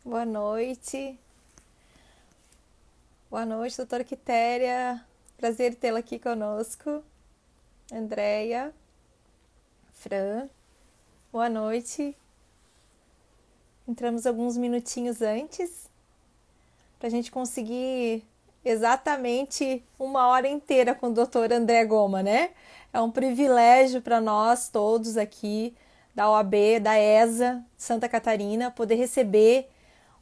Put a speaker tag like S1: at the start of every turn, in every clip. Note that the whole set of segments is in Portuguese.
S1: Boa noite. Boa noite, doutora Quitéria. Prazer tê-la aqui conosco. Andréia, Fran, boa noite. Entramos alguns minutinhos antes para a gente conseguir exatamente uma hora inteira com o doutor André Goma, né? É um privilégio para nós todos aqui da OAB, da ESA, Santa Catarina, poder receber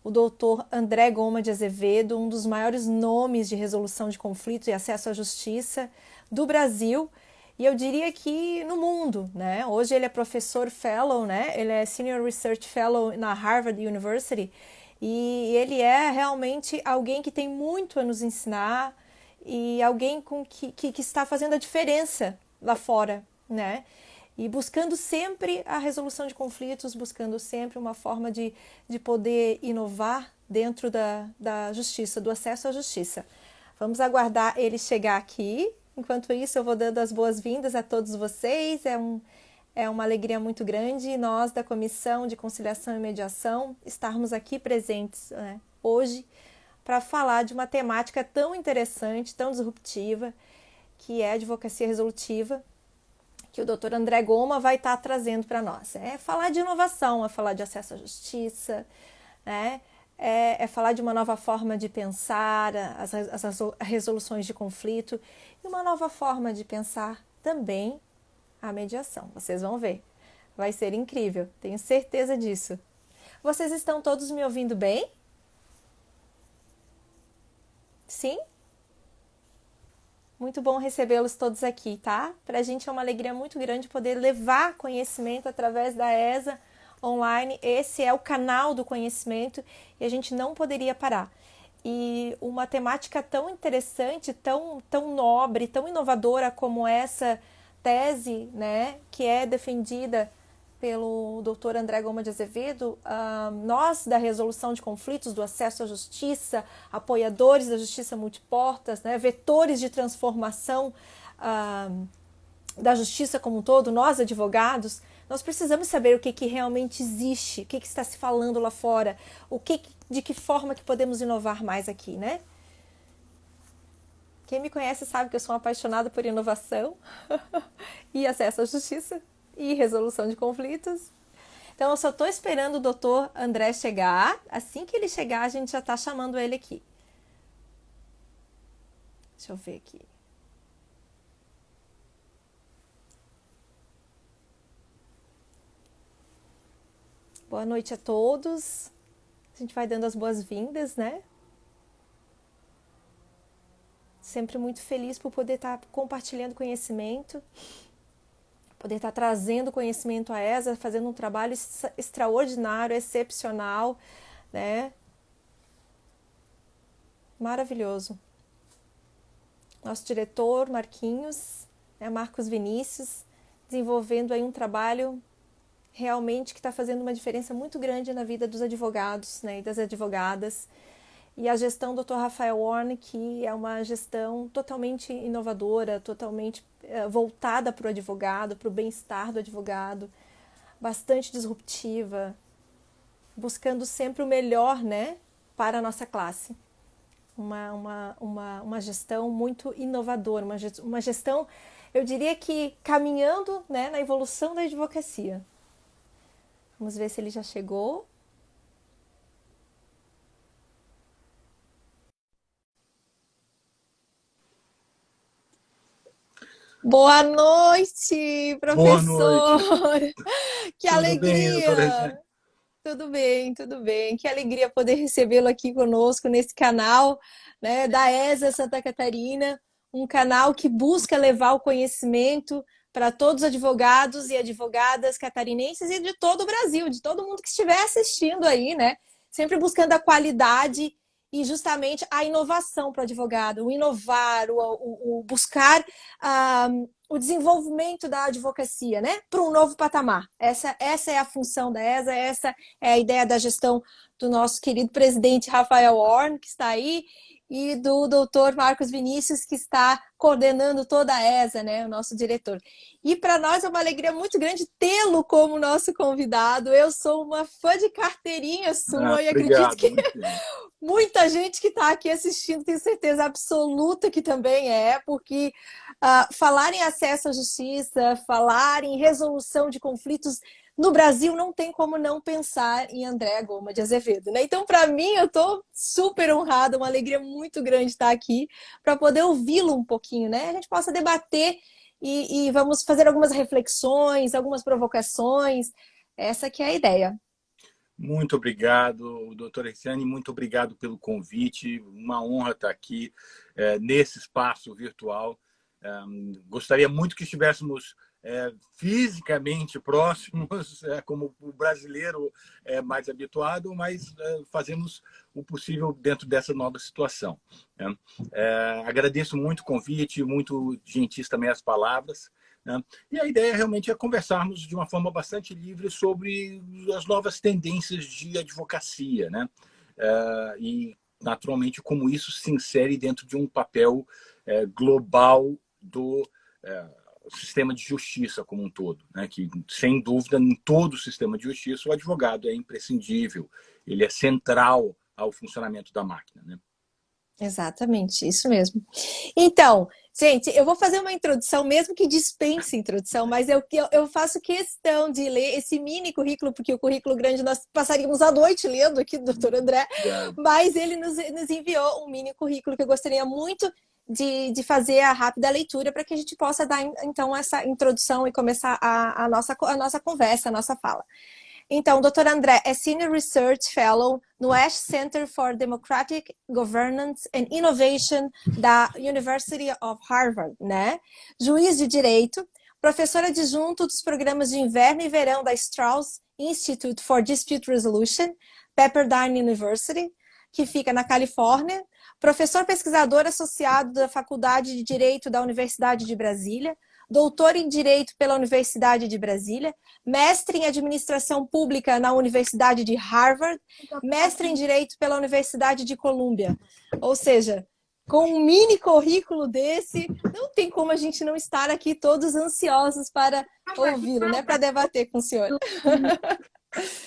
S1: o doutor André Goma de Azevedo, um dos maiores nomes de resolução de conflitos e acesso à justiça do Brasil, e eu diria que no mundo, né? Hoje ele é professor fellow, né? Ele é Senior Research Fellow na Harvard University, e ele é realmente alguém que tem muito a nos ensinar e alguém que está fazendo a diferença lá fora, né? E buscando sempre a resolução de conflitos, buscando sempre uma forma de poder inovar dentro da justiça, do acesso à justiça. Vamos aguardar ele chegar aqui. Enquanto isso, eu vou dando as boas-vindas a todos vocês. É uma alegria muito grande nós, da Comissão de Conciliação e Mediação, estarmos aqui presentes, né, hoje para falar de uma temática tão interessante, tão disruptiva, que é a advocacia resolutiva, que o doutor André Goma vai estar trazendo para nós. É falar de inovação, é falar de acesso à justiça, né? É falar de uma nova forma de pensar as resoluções de conflito e uma nova forma de pensar também a mediação. Vocês vão ver. Vai ser incrível, tenho certeza disso. Vocês estão todos me ouvindo bem? Sim? Muito bom recebê-los todos aqui, tá? Para a gente é uma alegria muito grande poder levar conhecimento através da ESA online. Esse é o canal do conhecimento e a gente não poderia parar. E uma temática tão interessante, tão nobre, tão inovadora como essa tese, né, que é defendida pelo doutor André Goma de Azevedo, nós da resolução de conflitos, do acesso à justiça, apoiadores da justiça multiportas, né, vetores de transformação da justiça como um todo, nós advogados, nós precisamos saber o que realmente existe, o que está se falando lá fora, de que forma que podemos inovar mais aqui, né? Quem me conhece sabe que eu sou uma apaixonada por inovação e acesso à justiça e resolução de conflitos. Então, eu só estou esperando o doutor André chegar. Assim que ele chegar, a gente já está chamando ele aqui. Deixa eu ver aqui. Boa noite a todos. A gente vai dando as boas-vindas, né? Sempre muito feliz por poder estar compartilhando conhecimento, poder estar trazendo conhecimento à ESA, fazendo um trabalho extraordinário, excepcional, né? Maravilhoso. Nosso diretor, Marquinhos, né, Marcos Vinícius, desenvolvendo aí um trabalho realmente que está fazendo uma diferença muito grande na vida dos advogados, né, e das advogadas. E a gestão do Dr. Rafael Warne, que é uma gestão totalmente inovadora, totalmente voltada para o advogado, para o bem-estar do advogado, bastante disruptiva, buscando sempre o melhor, né, para a nossa classe. Uma gestão muito inovadora, uma gestão, eu diria que caminhando, né, na evolução da advocacia. Vamos ver se ele já chegou. Boa noite,
S2: Boa
S1: professor!
S2: noite.
S1: Que
S2: Tudo bem, doutora
S1: alegria!
S2: Regina?
S1: Tudo bem, tudo bem. Que alegria poder recebê-lo aqui conosco nesse canal, né, da ESA Santa Catarina, um canal que busca levar o conhecimento para todos os advogados e advogadas catarinenses e de todo o Brasil, de todo mundo que estiver assistindo aí, né? Sempre buscando a qualidade e justamente a inovação para o advogado, o inovar, o buscar o desenvolvimento da advocacia, né, para um novo patamar. Essa é a função da ESA, essa é a ideia da gestão do nosso querido presidente Rafael Warne, que está aí, e do doutor Marcos Vinícius, que está coordenando toda a ESA, né, o nosso diretor. E para nós é uma alegria muito grande tê-lo como nosso convidado. Eu sou uma fã de carteirinha sua e acredito
S2: Obrigado,
S1: que
S2: muito bem.
S1: muita gente que está aqui assistindo, tenho certeza absoluta que também porque falar em acesso à justiça, falar em resolução de conflitos no Brasil não tem como não pensar em André Goma de Azevedo, né? Então, para mim, eu estou super honrada, uma alegria muito grande estar aqui para poder ouvi-lo um pouquinho, né? A gente possa debater e vamos fazer algumas reflexões, algumas provocações. Essa que é a ideia.
S2: Muito obrigado, doutora Reciane, muito obrigado pelo convite. Uma honra estar aqui nesse espaço virtual. Gostaria muito que estivéssemos fisicamente próximos, como o brasileiro é mais habituado, mas fazemos o possível dentro dessa nova situação. Né? Agradeço muito o convite, muito gentis também as palavras. Né? E a ideia realmente é conversarmos de uma forma bastante livre sobre as novas tendências de advocacia, né? E, naturalmente, como isso se insere dentro de um papel global do sistema de justiça como um todo, né? Que, sem dúvida, em todo o sistema de justiça, o advogado é imprescindível, ele é central ao funcionamento da máquina, né?
S1: Exatamente, isso mesmo. Então, gente, eu vou fazer uma introdução, mesmo que dispense introdução, mas eu faço questão de ler esse mini currículo, porque o currículo grande nós passaríamos a noite lendo aqui do Dr. André,
S2: Obrigado.
S1: mas ele nos enviou um mini currículo que eu gostaria muito de fazer a rápida leitura para que a gente possa dar, então, essa introdução e começar a nossa conversa, a nossa fala. Então, o Dr. André é Senior Research Fellow no Ash Center for Democratic Governance and Innovation da University of Harvard, né? Juiz de Direito, professor adjunto dos programas de inverno e verão da Strauss Institute for Dispute Resolution, Pepperdine University, que fica na Califórnia, professor pesquisador associado da Faculdade de Direito da Universidade de Brasília, doutor em Direito pela Universidade de Brasília, mestre em Administração Pública na Universidade de Harvard, mestre em Direito pela Universidade de Colômbia. Ou seja, com um mini currículo desse, não tem como a gente não estar aqui todos ansiosos para ouvi-lo, né? Para debater com o senhor.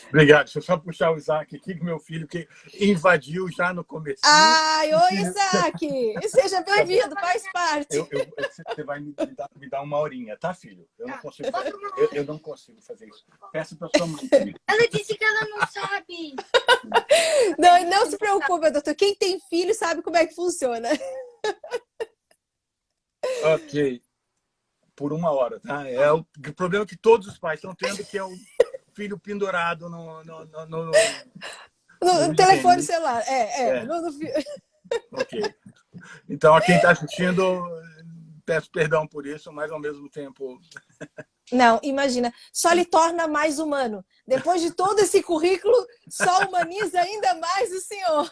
S2: Obrigado. Deixa eu só puxar o Isaac aqui, que meu filho que invadiu já no começo.
S1: Ai, oi, Isaac! Seja bem-vindo, faz parte.
S2: Você vai me dar uma horinha, tá, filho? Eu não consigo, eu não consigo fazer isso. Peça para sua mãe. Filho.
S3: Ela disse que ela não sabe.
S1: Não se preocupe, doutor. Quem tem filho sabe como é que funciona.
S2: Ok. Por uma hora, tá? O problema que todos os pais estão tendo, que é o filho pendurado no
S1: telefone celular.
S2: Ok. Então, a quem está assistindo, peço perdão por isso, mas ao mesmo tempo...
S1: Não, imagina, só lhe torna mais humano. Depois de todo esse currículo, só humaniza ainda mais o senhor.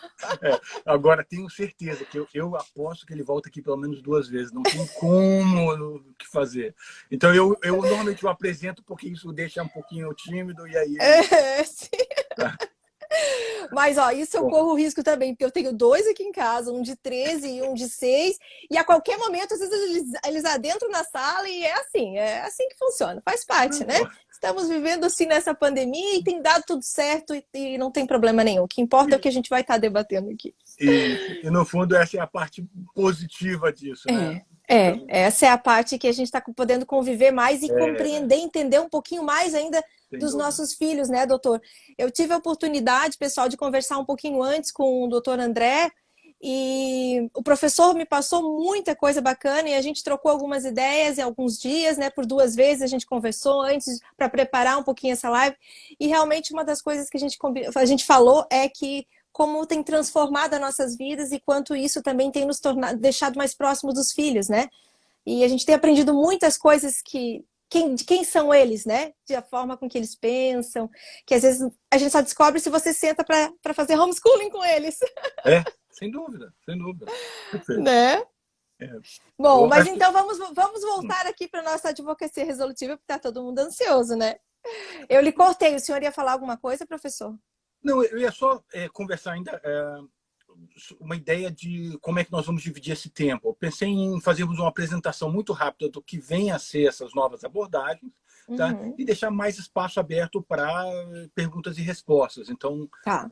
S2: Agora, tenho certeza que eu aposto que ele volta aqui pelo menos 2 vezes. Não tem como o que fazer. Então, eu normalmente o apresento porque isso deixa um pouquinho tímido e aí...
S1: Sim. Mas, isso eu corro risco também, porque eu tenho 2 aqui em casa, um de 13 e um de 6, e a qualquer momento, às vezes, eles adentram na sala e é assim que funciona, faz parte, né? Estamos vivendo assim nessa pandemia e tem dado tudo certo e não tem problema nenhum. O que importa é o que a gente vai estar debatendo aqui.
S2: E no fundo, essa é a parte positiva disso, né?
S1: Essa é a parte que a gente está podendo conviver mais e compreender, entender um pouquinho mais ainda dos nossos filhos, né, doutor? Eu tive a oportunidade, pessoal, de conversar um pouquinho antes com o doutor André e o professor me passou muita coisa bacana e a gente trocou algumas ideias em alguns dias, né? Por 2 vezes a gente conversou antes para preparar um pouquinho essa live e realmente uma das coisas que a gente falou é que como tem transformado as nossas vidas e quanto isso também tem nos deixado mais próximos dos filhos, né? E a gente tem aprendido muitas coisas de quem são eles, né? De a forma com que eles pensam, que às vezes a gente só descobre se você senta para fazer homeschooling com eles.
S2: Sem dúvida, sem dúvida. Perfeito.
S1: Né? Bom, mas então vamos voltar aqui para a nossa advocacia resolutiva, porque está todo mundo ansioso, né? Eu lhe cortei, o senhor ia falar alguma coisa, professor?
S2: Não, eu ia só conversar ainda uma ideia de como é que nós vamos dividir esse tempo. Eu pensei em fazermos uma apresentação muito rápida do que vem a ser essas novas abordagens, tá?
S1: Uhum.
S2: E deixar mais espaço aberto para perguntas e respostas. Então,
S1: Tá.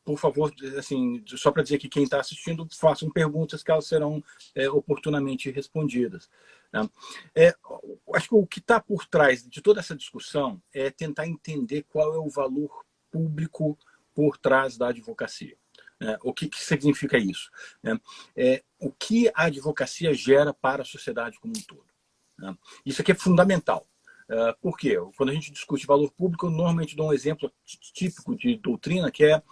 S2: por favor, assim, só para dizer que quem está assistindo, façam perguntas que elas serão oportunamente respondidas. Né? Acho que o que está por trás de toda essa discussão é tentar entender qual é o valor público por trás da advocacia. O que significa isso? O que a advocacia gera para a sociedade como um todo. Isso aqui é fundamental. Por quê? Quando a gente discute valor público, eu normalmente dou um exemplo típico de doutrina, que é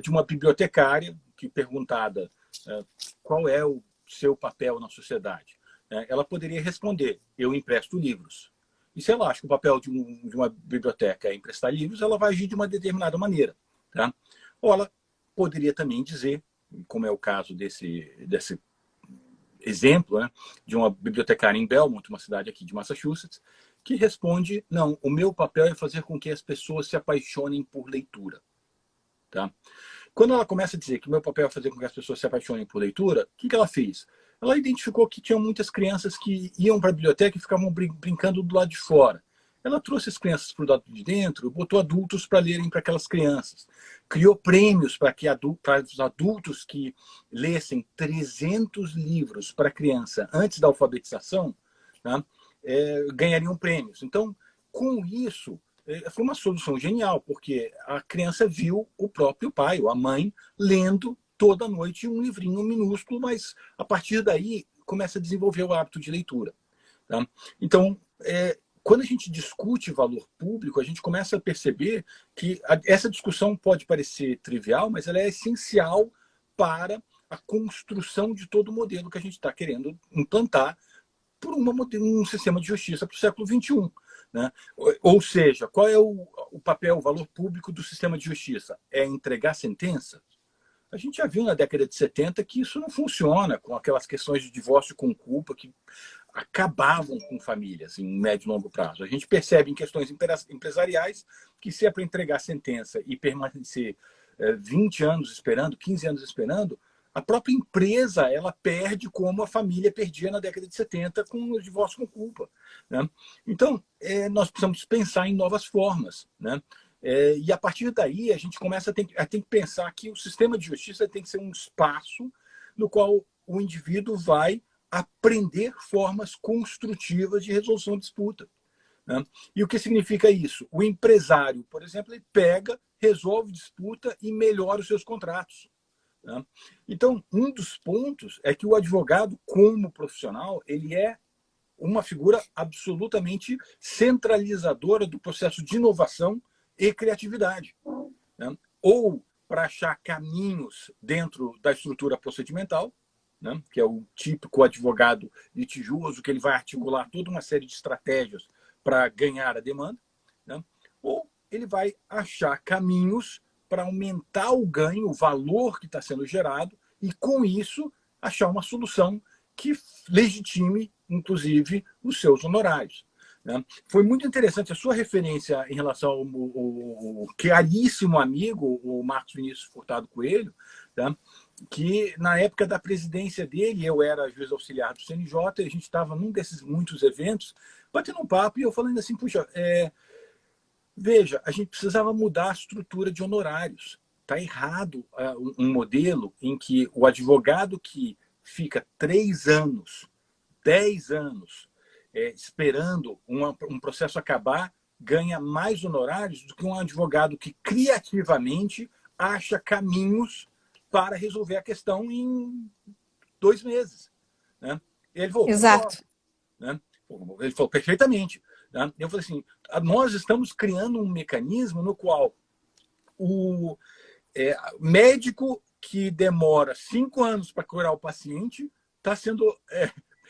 S2: de uma bibliotecária que, perguntada qual é o seu papel na sociedade, ela poderia responder: eu empresto livros. E se ela acha que o papel de uma biblioteca é emprestar livros, ela vai agir de uma determinada maneira. Tá? Ou ela poderia também dizer, como é o caso desse exemplo, de uma bibliotecária em Belmont, uma cidade aqui de Massachusetts, que responde: não, o meu papel é fazer com que as pessoas se apaixonem por leitura. Tá? Quando ela começa a dizer que o meu papel é fazer com que as pessoas se apaixonem por leitura, o que ela fez? Ela identificou que tinha muitas crianças que iam para a biblioteca e ficavam brincando do lado de fora. Ela trouxe as crianças para o lado de dentro, botou adultos para lerem para aquelas crianças. Criou prêmios para os adultos que lessem 300 livros para criança antes da alfabetização, tá? Ganhariam prêmios. Então, com isso, foi uma solução genial, porque a criança viu o próprio pai ou a mãe lendo toda noite um livrinho minúsculo, mas a partir daí começa a desenvolver o hábito de leitura. Tá? Então, quando a gente discute valor público, a gente começa a perceber que essa discussão pode parecer trivial, mas ela é essencial para a construção de todo o modelo que a gente está querendo implantar por um sistema de justiça para o século XXI. Né? Ou seja, qual é o papel, o valor público do sistema de justiça? É entregar sentença? A gente já viu na década de 70 que isso não funciona, com aquelas questões de divórcio com culpa que acabavam com famílias em médio e longo prazo. A gente percebe em questões empresariais que, se é para entregar sentença e permanecer 20 anos esperando, 15 anos esperando, a própria empresa ela perde como a família perdia na década de 70 com o divórcio com culpa. Né? Então, nós precisamos pensar em novas formas. Né? E a partir daí a gente começa a ter que pensar que o sistema de justiça tem que ser um espaço no qual o indivíduo vai aprender formas construtivas de resolução de disputa. Né? E o que significa isso? O empresário, por exemplo, ele pega, resolve disputa e melhora os seus contratos. Né? Então, um dos pontos é que o advogado, como profissional, ele é uma figura absolutamente centralizadora do processo de inovação e criatividade. Né? Ou para achar caminhos dentro da estrutura procedimental, né? Que é o típico advogado litigioso, que ele vai articular toda uma série de estratégias para ganhar a demanda, né? Ou ele vai achar caminhos para aumentar o ganho, o valor que está sendo gerado, e com isso achar uma solução que legitime, inclusive, os seus honorários. Né? Foi muito interessante a sua referência em relação ao caríssimo amigo, o Marcos Vinícius Furtado Coelho, tá? Que na época da presidência dele, eu era juiz auxiliar do CNJ, e a gente estava num desses muitos eventos, batendo um papo, e eu falando assim: puxa, veja, a gente precisava mudar a estrutura de honorários. Está errado um modelo em que o advogado que fica 3 anos, 10 anos, esperando um processo acabar, ganha mais honorários do que um advogado que criativamente acha caminhos para resolver a questão em 2 meses. Né? Ele falou:
S1: Exato.
S2: né? Ele falou perfeitamente. Né? Eu falei assim: nós estamos criando um mecanismo no qual o médico que demora 5 anos para curar o paciente está sendo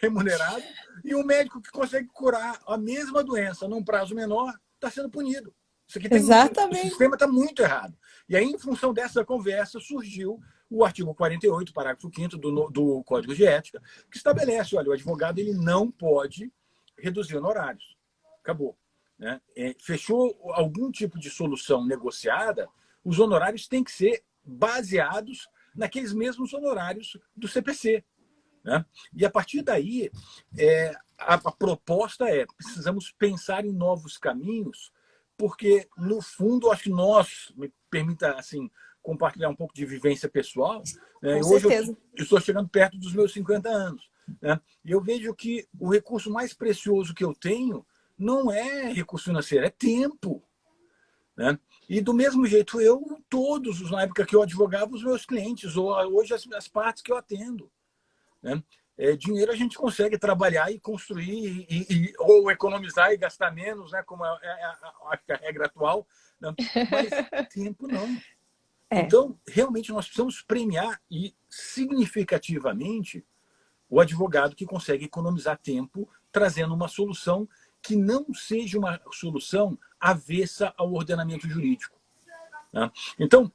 S2: remunerado, e o médico que consegue curar a mesma doença num prazo menor está sendo punido. Isso aqui o sistema está muito errado. E aí, em função dessa conversa, surgiu o artigo 48, parágrafo 5º do Código de Ética, que estabelece: olha, o advogado ele não pode reduzir honorários. Acabou. Né? Fechou algum tipo de solução negociada, os honorários têm que ser baseados naqueles mesmos honorários do CPC. Né? E a partir daí, a proposta precisamos pensar em novos caminhos, porque, no fundo, acho que nós, me permita assim, compartilhar um pouco de vivência pessoal, né?
S1: Com
S2: Hoje
S1: certeza.
S2: eu estou chegando perto dos meus 50 anos. Né? E eu vejo que o recurso mais precioso que eu tenho não é recurso financeiro, é tempo. Né? E do mesmo jeito, na época que eu advogava, os meus clientes, ou hoje as partes que eu atendo. Né? Dinheiro a gente consegue trabalhar e construir, ou economizar e gastar menos, né? Como acho que a regra atual, né? Mas tempo não. Então, realmente, nós precisamos premiar e significativamente o advogado que consegue economizar tempo, trazendo uma solução que não seja uma solução avessa ao ordenamento jurídico. Né? Então,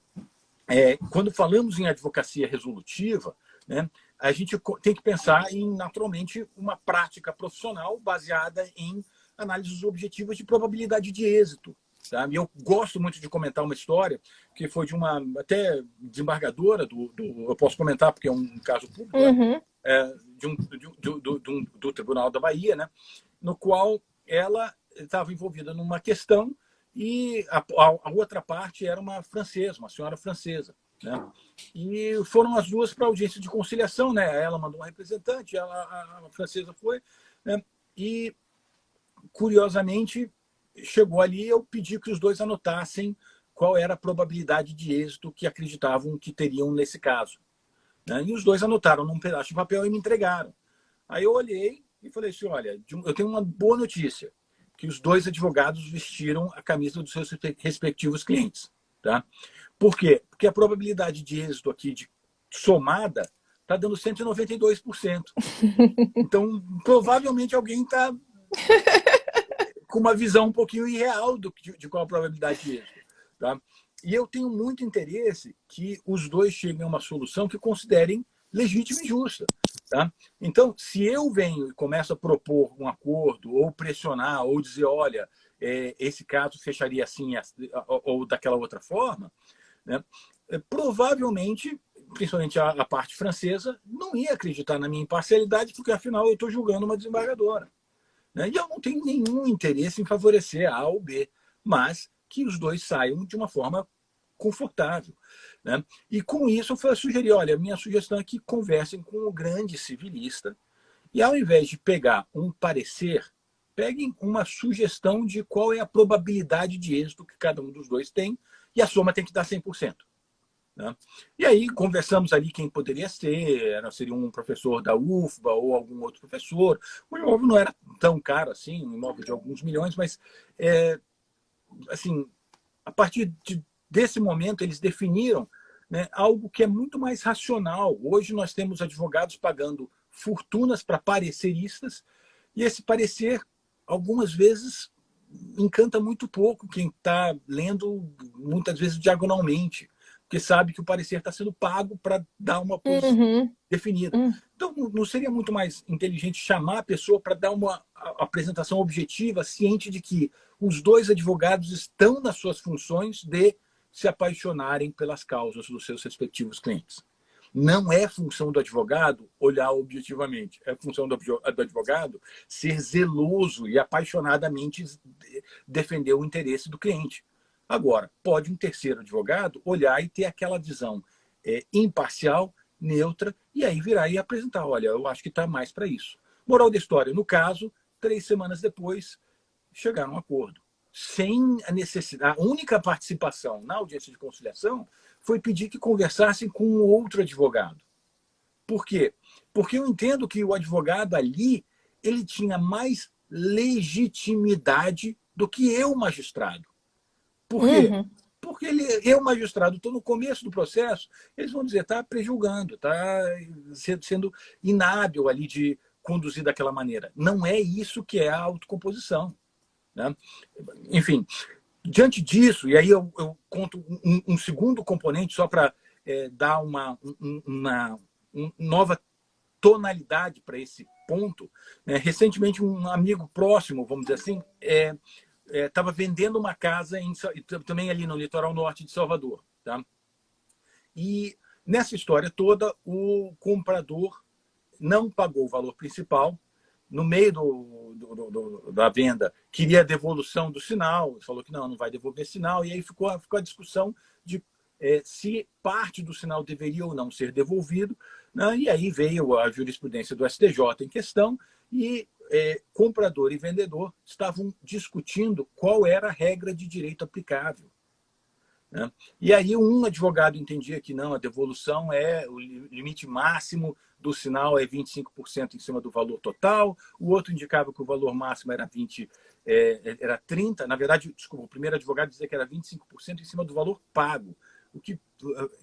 S2: quando falamos em advocacia resolutiva, né, a gente tem que pensar em, naturalmente, uma prática profissional baseada em análises objetivas de probabilidade de êxito. Tá? E eu gosto muito de comentar uma história que foi de uma até desembargadora, eu posso comentar porque é um caso público, né? Do Tribunal da Bahia, né? No qual ela estava envolvida numa questão e a outra parte era uma francesa, uma senhora francesa. Né? E foram as duas para a audiência de conciliação. Né? Ela mandou uma representante, a francesa foi. Né? E, curiosamente, chegou ali, eu pedi que os dois anotassem qual era a probabilidade de êxito que acreditavam que teriam nesse caso. Né? E os dois anotaram num pedaço de papel e me entregaram. Aí eu olhei e falei assim, olha, eu tenho uma boa notícia, que os dois advogados vestiram a camisa dos seus respectivos clientes. Tá? Por quê? Porque a probabilidade de êxito aqui, somada, está dando 192%. Então, provavelmente alguém está com uma visão um pouquinho irreal de qual a probabilidade de êxito. Tá? E eu tenho muito interesse que os dois cheguem a uma solução que considerem legítima e justa. Tá? Então, se eu venho e começo a propor um acordo, ou pressionar, ou dizer, olha, esse caso fecharia assim ou daquela outra forma, né? Provavelmente, principalmente a parte francesa, não ia acreditar na minha imparcialidade, porque afinal eu estou julgando uma desembargadora. Né? E eu não tenho nenhum interesse em favorecer A ou B, mas que os dois saiam de uma forma confortável. Né? E com isso eu sugeri, olha, minha sugestão é que conversem com o grande civilista e ao invés de pegar um parecer, peguem uma sugestão de qual é a probabilidade de êxito que cada um dos dois tem e a soma tem que dar 100%. Né? E aí conversamos ali quem poderia ser, seria um professor da UFBA ou algum outro professor. O imóvel não era tão caro assim, um imóvel de alguns milhões, mas assim, a partir desse momento eles definiram, né, algo que é muito mais racional. Hoje nós temos advogados pagando fortunas para pareceristas e esse parecer, algumas vezes, encanta muito pouco quem está lendo, muitas vezes diagonalmente, porque sabe que o parecer está sendo pago para dar uma posição definida. Então, não seria muito mais inteligente chamar a pessoa para dar uma apresentação objetiva, ciente de que os dois advogados estão nas suas funções de se apaixonarem pelas causas dos seus respectivos clientes? Não é função do advogado olhar objetivamente. É função do advogado ser zeloso e apaixonadamente defender o interesse do cliente. Agora, pode um terceiro advogado olhar e ter aquela visão imparcial, neutra, e aí virar e apresentar, olha, eu acho que está mais para isso. Moral da história, no caso, 3 semanas depois, chegaram a um acordo. Sem a necessidade, a única participação na audiência de conciliação foi pedir que conversassem com um outro advogado. Por quê? Porque eu entendo que o advogado ali, ele tinha mais legitimidade do que eu, magistrado. Por quê? Porque eu, magistrado, estou no começo do processo, eles vão dizer, está prejulgando, está sendo inábil ali de conduzir daquela maneira. Não é isso que é a autocomposição. Né? Enfim, diante disso, e aí eu conto um segundo componente só para dar uma nova tonalidade para esse ponto. Né? Recentemente, um amigo próximo, vamos dizer assim, estava vendendo uma casa também ali no litoral norte de Salvador. Tá? E Nessa história toda, o comprador não pagou o valor principal. No meio da venda, queria a devolução do sinal, falou que não vai devolver sinal, e aí ficou a discussão de se parte do sinal deveria ou não ser devolvido, né? E aí veio a jurisprudência do STJ em questão, e comprador e vendedor estavam discutindo qual era a regra de direito aplicável, né? E aí um advogado entendia que não, a devolução o limite máximo do sinal é 25% em cima do valor total, o outro indicava que o valor máximo era 30%, na verdade, desculpa, o primeiro advogado dizia que era 25% em cima do valor pago, o que,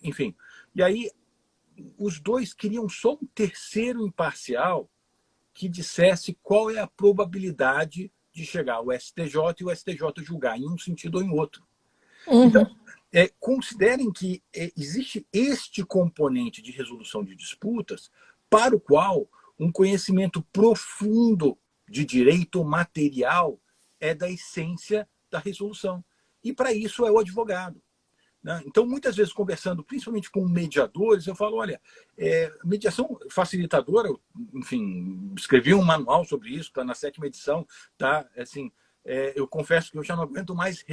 S2: enfim. E aí os dois queriam só um terceiro imparcial que dissesse qual é a probabilidade de chegar ao STJ e o STJ julgar em um sentido ou em outro. Então, considerem que existe este componente de resolução de disputas para o qual um conhecimento profundo de direito material é da essência da resolução. E para isso é o advogado, né? Então, muitas vezes, conversando principalmente com mediadores, eu falo, olha, mediação facilitadora, enfim, escrevi um manual sobre isso, está na 7ª edição, tá? Assim, eu confesso que eu já não aguento mais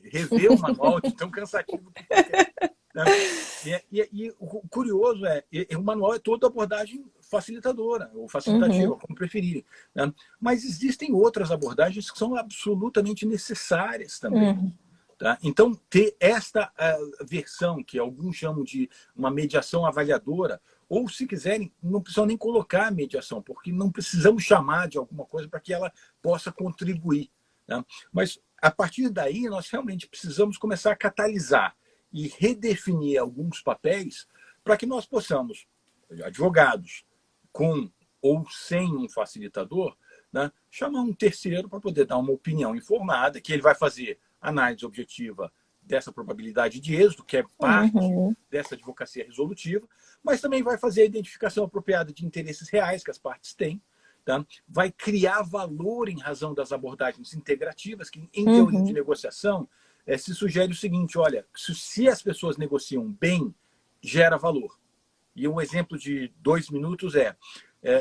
S2: rever o manual de tão cansativo que é, né? E o curioso o manual é toda abordagem facilitadora, ou facilitativa, como preferirem, né? Mas existem outras abordagens que são absolutamente necessárias também. Tá? Então, ter esta versão, que alguns chamam de uma mediação avaliadora, ou, se quiserem, não precisam nem colocar a mediação, porque não precisamos chamar de alguma coisa para que ela possa contribuir, né? Mas, a partir daí, nós realmente precisamos começar a catalisar e redefinir alguns papéis para que nós possamos, advogados, com ou sem um facilitador, né, chamar um terceiro para poder dar uma opinião informada, que ele vai fazer análise objetiva dessa probabilidade de êxito, que é parte dessa advocacia resolutiva, mas também vai fazer a identificação apropriada de interesses reais que as partes têm, tá? Vai criar valor em razão das abordagens integrativas, que, em teoria de negociação, se sugere o seguinte, olha, se as pessoas negociam bem, gera valor. E um exemplo de 2 minutos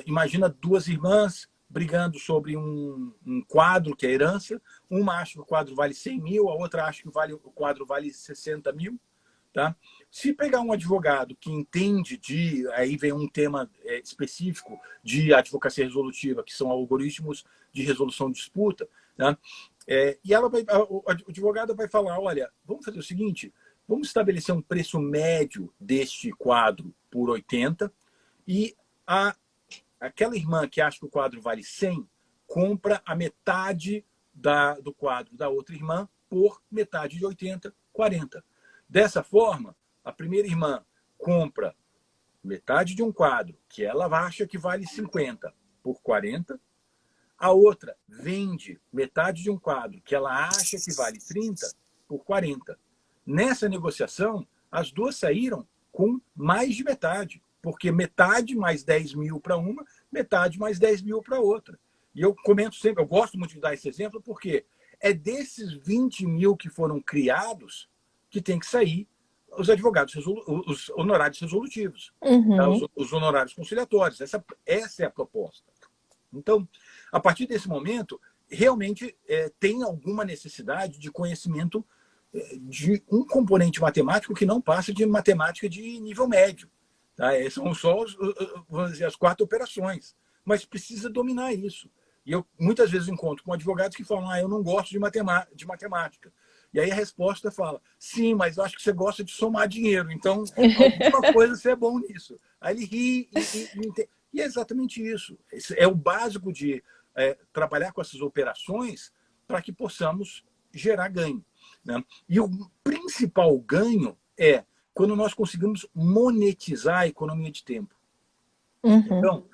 S2: imagina duas irmãs brigando sobre um quadro, que é herança. Uma acha que o quadro vale 100 mil, a outra acha que o quadro vale 60 mil. Tá? Se pegar um advogado que entende aí vem um tema específico de advocacia resolutiva, que são algoritmos de resolução de disputa, né? E o advogado vai falar, olha, vamos fazer o seguinte, vamos estabelecer um preço médio deste quadro por 80 e aquela irmã que acha que o quadro vale 100 compra a metade do quadro da outra irmã por metade de 80, 40. Dessa forma, a primeira irmã compra metade de um quadro que ela acha que vale 50 por 40. A outra vende metade de um quadro que ela acha que vale 30 por 40. Nessa negociação, as duas saíram com mais de metade, porque metade mais 10 mil para uma, metade mais 10 mil para outra. E eu comento sempre, eu gosto muito de dar esse exemplo, porque é desses 20 mil que foram criados que tem que sair os advogados, os honorários resolutivos, tá? Os honorários conciliatórios. Essa é a proposta. Então, a partir desse momento, realmente tem alguma necessidade de conhecimento de um componente matemático que não passa de matemática de nível médio. Tá? São só vamos dizer, as 4 operações, mas precisa dominar isso. E eu muitas vezes encontro com advogados que falam, eu não gosto de matemática. E aí a resposta fala, sim, mas eu acho que você gosta de somar dinheiro, então alguma coisa você é bom nisso. Aí ele ri e é exatamente isso. Esse é o básico de trabalhar com essas operações para que possamos gerar ganho, né? E o principal ganho é quando nós conseguimos monetizar a economia de tempo. Então,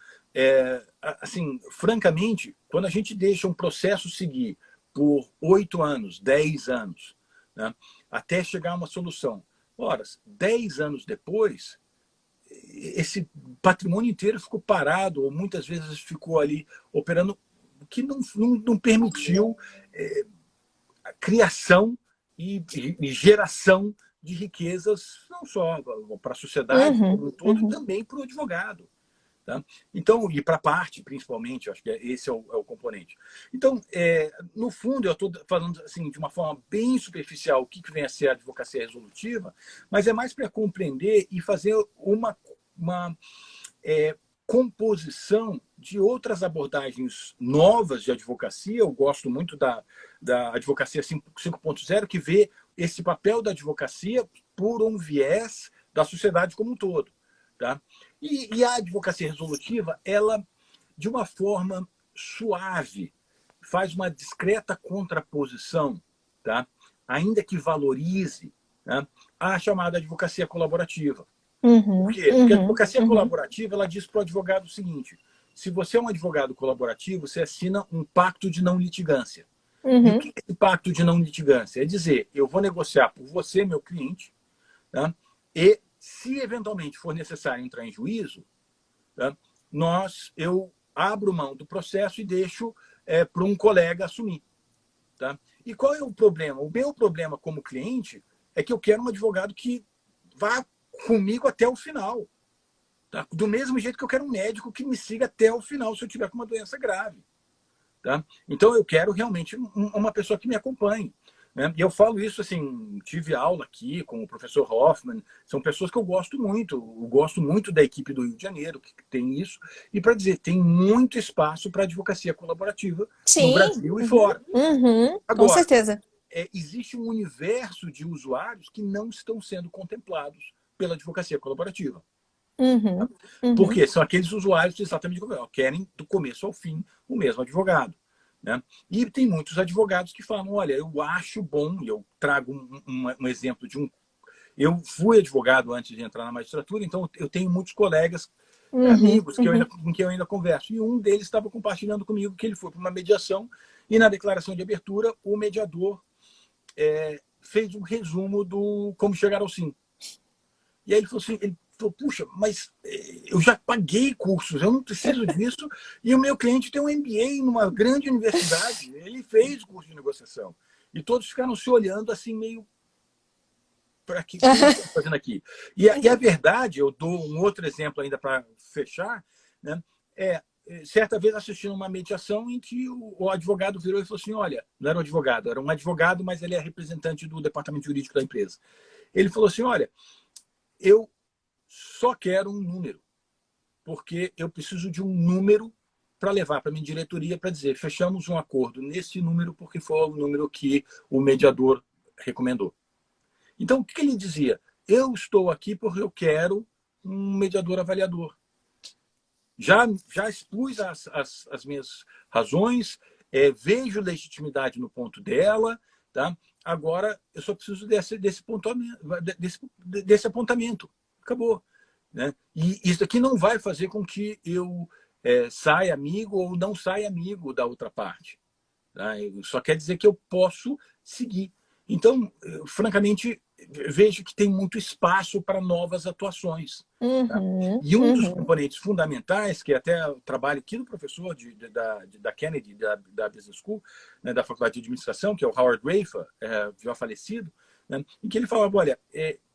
S2: assim, francamente, quando a gente deixa um processo seguir por 8 anos, 10 anos, né, até chegar a uma solução, 10 anos depois, esse patrimônio inteiro ficou parado, ou muitas vezes ficou ali operando, que não permitiu a criação e geração de riquezas, não só para a sociedade como um todo, e
S1: uhum.
S2: também para o advogado. Tá? Então, e para a parte, principalmente, acho que esse é o componente. Então, no fundo, eu estou falando assim, de uma forma bem superficial o que vem a ser a advocacia resolutiva, mas é mais para compreender e fazer uma composição de outras abordagens novas de advocacia. Eu gosto muito da advocacia 5.0, que vê esse papel da advocacia por um viés da sociedade como um todo. Tá? E a advocacia resolutiva, ela, de uma forma suave, faz uma discreta contraposição, tá? Ainda que valorize, né, a chamada advocacia colaborativa. Por
S1: Uhum,
S2: quê? Porque a
S1: uhum,
S2: advocacia
S1: uhum,
S2: colaborativa, ela diz para o advogado o seguinte: se você é um advogado colaborativo, você assina um pacto de não litigância. E o
S1: uhum,
S2: que é esse pacto de não litigância? É dizer, eu vou negociar por você, meu cliente, tá? E se eventualmente for necessário entrar em juízo, tá? Eu abro mão do processo e deixo para um colega assumir. Tá? E qual é o problema? O meu problema como cliente é que eu quero um advogado que vá comigo até o final. Tá? Do mesmo jeito que eu quero um médico que me siga até o final se eu tiver com uma doença grave. Tá? Então, eu quero realmente uma pessoa que me acompanhe. Né? E eu falo isso assim, tive aula aqui com o professor Hoffman, são pessoas que eu gosto muito da equipe do Rio de Janeiro, que tem isso, e para dizer, tem muito espaço para advocacia colaborativa no
S1: sim,
S2: Brasil e
S1: uhum,
S2: fora.
S1: uhum, com
S2: Agora,
S1: certeza.
S2: existe um universo de usuários que não estão sendo contemplados pela advocacia colaborativa.
S1: Uhum, uhum,
S2: Porque são aqueles usuários exatamente como querem, do começo ao fim, o mesmo advogado. Né? E tem muitos advogados que falam, olha, eu acho bom, e eu trago um exemplo de um... Eu fui advogado antes de entrar na magistratura, então eu tenho muitos colegas,
S1: uhum,
S2: amigos,
S1: uhum.
S2: com quem eu ainda converso. E um deles estava compartilhando comigo que ele foi para uma mediação e na declaração de abertura o mediador fez um resumo do como chegar ao sim. E aí ele falou assim, puxa, mas eu já paguei cursos, eu não preciso disso, e o meu cliente tem um MBA numa grande universidade, ele fez curso de negociação. E todos ficaram se olhando assim, meio, para que nós estamos fazendo aqui? E a verdade, eu dou um outro exemplo ainda para fechar, né, certa vez assistindo uma mediação em que o advogado virou e falou assim, olha, não era um advogado, era um advogado, mas ele é representante do departamento jurídico da empresa. Ele falou assim, olha, eu só quero um número, porque eu preciso de um número para levar para a minha diretoria para dizer, fechamos um acordo nesse número porque foi o número que o mediador recomendou. Então, o que ele dizia? Eu estou aqui porque eu quero um mediador avaliador. Já expus as minhas razões, vejo legitimidade no ponto dela, tá? Agora eu só preciso desse apontamento. Acabou. Né? E isso aqui não vai fazer com que eu saia amigo ou não saia amigo da outra parte. Tá? Só quer dizer que eu posso seguir. Então, francamente, vejo que tem muito espaço para novas atuações. Tá?
S1: Uhum,
S2: E um dos
S1: uhum,
S2: componentes fundamentais, que até o trabalho aqui do professor da Kennedy, da Business School, né, da Faculdade de Administração, que é o Howard Rafer, já falecido, né, em que ele falava, olha,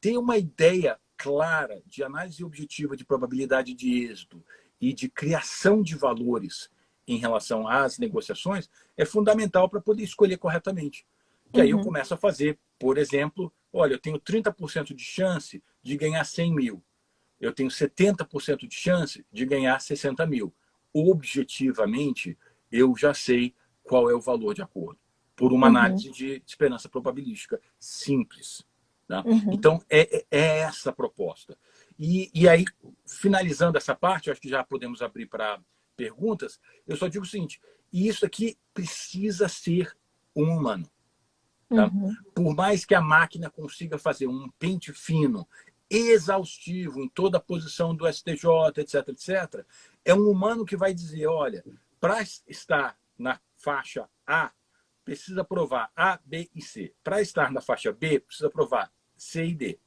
S2: ter uma ideia clara de análise objetiva de probabilidade de êxito e de criação de valores em relação às negociações é fundamental para poder escolher corretamente. Que aí eu
S1: uhum,
S2: começo a fazer, por exemplo, olha, eu tenho 30% de chance de ganhar 100 mil. Eu tenho 70% de chance de ganhar 60 mil. Objetivamente, eu já sei qual é o valor de acordo, por uma
S1: uhum,
S2: análise de esperança probabilística simples. Tá?
S1: uhum.
S2: Então, é essa a proposta. E aí, finalizando essa parte, acho que já podemos abrir para perguntas, eu só digo o seguinte, isso aqui precisa ser um humano. Tá?
S1: Uhum,
S2: Por mais que a máquina consiga fazer um pente fino, exaustivo, em toda a posição do STJ, etc., etc., é um humano que vai dizer, olha, para estar na faixa A, precisa provar A, B e C. Para estar na faixa B, precisa provar C e D.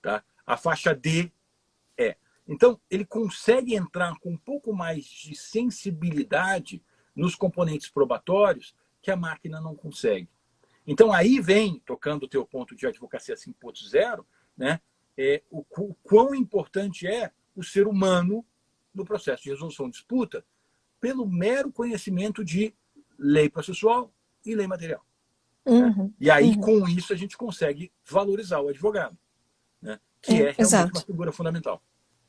S2: Tá? A faixa D é. Então, ele consegue entrar com um pouco mais de sensibilidade nos componentes probatórios que a máquina não consegue. Então, aí vem, tocando o teu ponto de advocacia 5.0, né, o quão importante é o ser humano no processo de resolução de disputa pelo mero conhecimento de lei processual e lei material. Né?
S1: Uhum,
S2: E aí,
S1: uhum.
S2: com isso, a gente consegue valorizar o advogado, né? Que é realmente uma
S1: Exato.
S2: figura fundamental.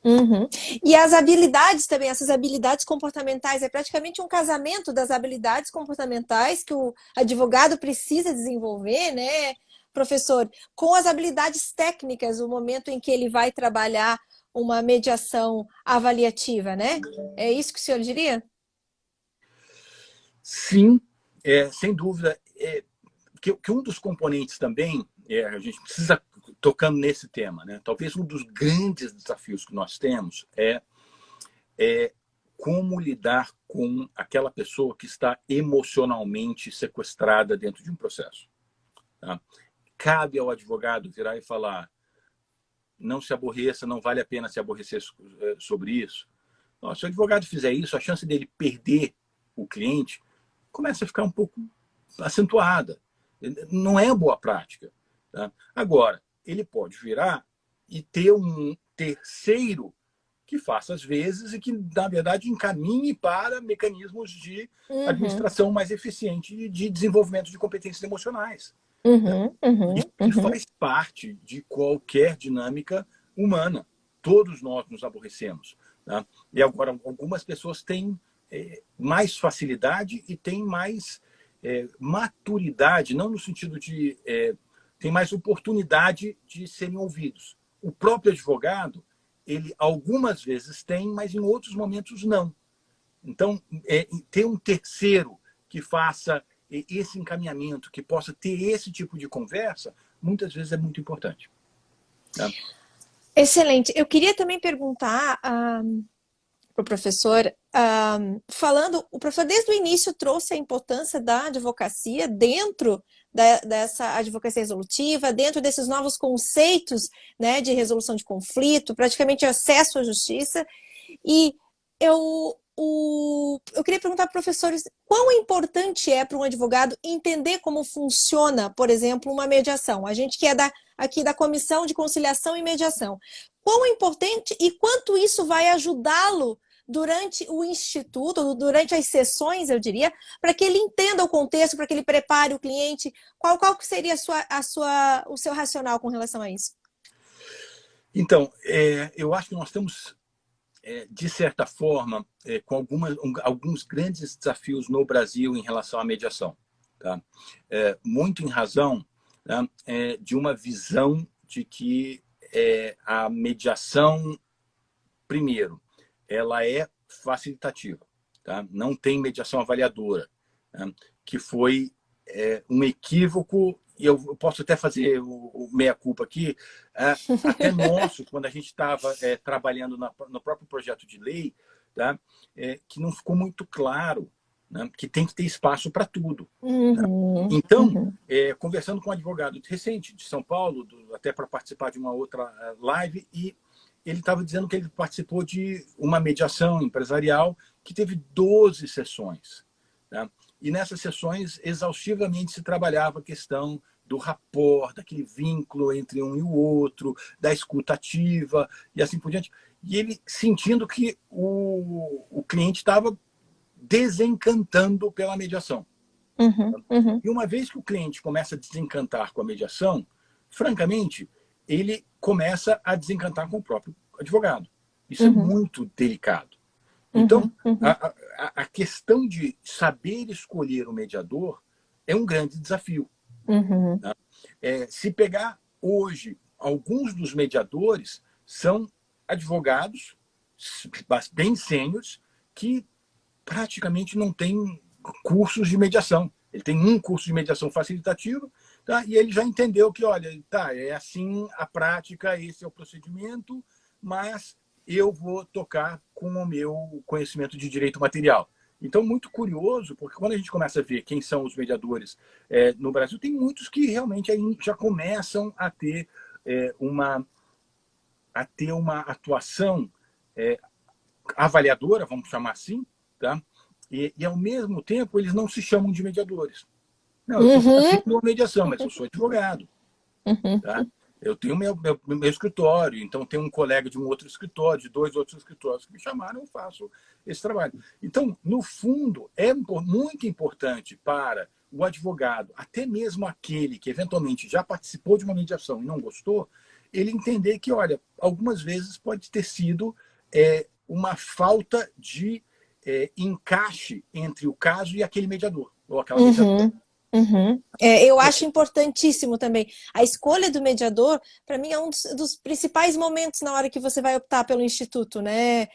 S1: Uhum. E as habilidades também, essas habilidades comportamentais, é praticamente um casamento das habilidades comportamentais que o advogado precisa desenvolver, né, professor, com as habilidades técnicas, o momento em que ele vai trabalhar uma mediação avaliativa, né? É isso que o senhor diria?
S2: Sim, sem dúvida. Que um dos componentes também, a gente precisa, tocando nesse tema, né? Talvez um dos grandes desafios que nós temos é como lidar com aquela pessoa que está emocionalmente sequestrada dentro de um processo. Tá? Cabe ao advogado virar e falar: não se aborreça, não vale a pena se aborrecer sobre isso. Nossa, se o advogado fizer isso, a chance dele perder o cliente começa a ficar um pouco acentuada. Não é boa prática. Tá? Agora, ele pode virar e ter um terceiro que faça às vezes e que, na verdade, encaminhe para mecanismos de
S1: Uhum,
S2: administração mais eficiente e de desenvolvimento de competências emocionais. Tá?
S1: uhum, uhum,
S2: Isso
S1: uhum,
S2: faz parte de qualquer dinâmica humana. Todos nós nos aborrecemos. Tá? E agora, algumas pessoas têm mais facilidade e têm mais maturidade, não no sentido de tem mais oportunidade de serem ouvidos. O próprio advogado, ele algumas vezes tem, mas em outros momentos não. Então, ter um terceiro que faça esse encaminhamento, que possa ter esse tipo de conversa, muitas vezes é muito importante. Né?
S1: Excelente. Eu queria também perguntar para o professor, o professor desde o início trouxe a importância da advocacia dentro dessa advocacia resolutiva, dentro desses novos conceitos, né, de resolução de conflito, praticamente acesso à justiça, e eu queria perguntar para professores quão importante é para um advogado entender como funciona, por exemplo, uma mediação. A gente que é aqui da Comissão de Conciliação e Mediação. Quão importante e quanto isso vai ajudá-lo durante o instituto, durante as sessões, eu diria, para que ele entenda o contexto, para que ele prepare o cliente. Qual que seria o seu racional com relação a isso?
S2: Então, eu acho que nós estamos, de certa forma, com alguns grandes desafios no Brasil em relação à mediação. Tá? Muito em razão, né, de uma visão de que a mediação, primeiro, ela é facilitativa, tá? Não tem mediação avaliadora, né? Que foi um equívoco, e eu posso até fazer o meia-culpa aqui, até nosso, quando a gente estava trabalhando no próprio projeto de lei, tá? Que não ficou muito claro, né? Que tem que ter espaço para tudo. Né?
S1: Uhum,
S2: Então,
S1: uhum,
S2: conversando com um advogado recente de São Paulo, até para participar de uma outra live, e ele estava dizendo que ele participou de uma mediação empresarial que teve 12 sessões. Né? E nessas sessões, exaustivamente se trabalhava a questão do rapport, daquele vínculo entre um e o outro, da escuta ativa e assim por diante. E ele sentindo que o cliente estava desencantando pela mediação.
S1: uhum, uhum,
S2: E uma vez que o cliente começa a desencantar com a mediação, francamente, ele começa a desencantar com o próprio advogado. Isso é
S1: uhum,
S2: muito delicado. Então,
S1: uhum, uhum,
S2: a questão de saber escolher o mediador é um grande desafio.
S1: uhum,
S2: Né? Se pegar hoje, alguns dos mediadores são advogados bem sêniores que praticamente não têm cursos de mediação. Ele tem um curso de mediação facilitativa, tá? E ele já entendeu que, olha, tá, é assim a prática, esse é o procedimento, mas eu vou tocar com o meu conhecimento de direito material. Então, muito curioso, porque quando a gente começa a ver quem são os mediadores no Brasil, tem muitos que realmente já começam a ter uma atuação avaliadora, vamos chamar assim, tá? E, ao mesmo tempo, eles não se chamam de mediadores. Não, eu estou
S1: uhum,
S2: fazendo uma mediação, mas eu sou advogado.
S1: uhum,
S2: Tá? Eu tenho meu escritório, então tem um colega de um outro escritório, de 2 outros escritórios que me chamaram, eu faço esse trabalho. Então, no fundo, é muito importante para o advogado, até mesmo aquele que eventualmente já participou de uma mediação e não gostou, ele entender que, olha, algumas vezes pode ter sido uma falta de encaixe entre o caso e aquele mediador, ou aquela mediadora.
S1: Uhum. Eu acho importantíssimo também. A escolha do mediador, para mim, é um dos principais momentos na hora que você vai optar pelo instituto, né,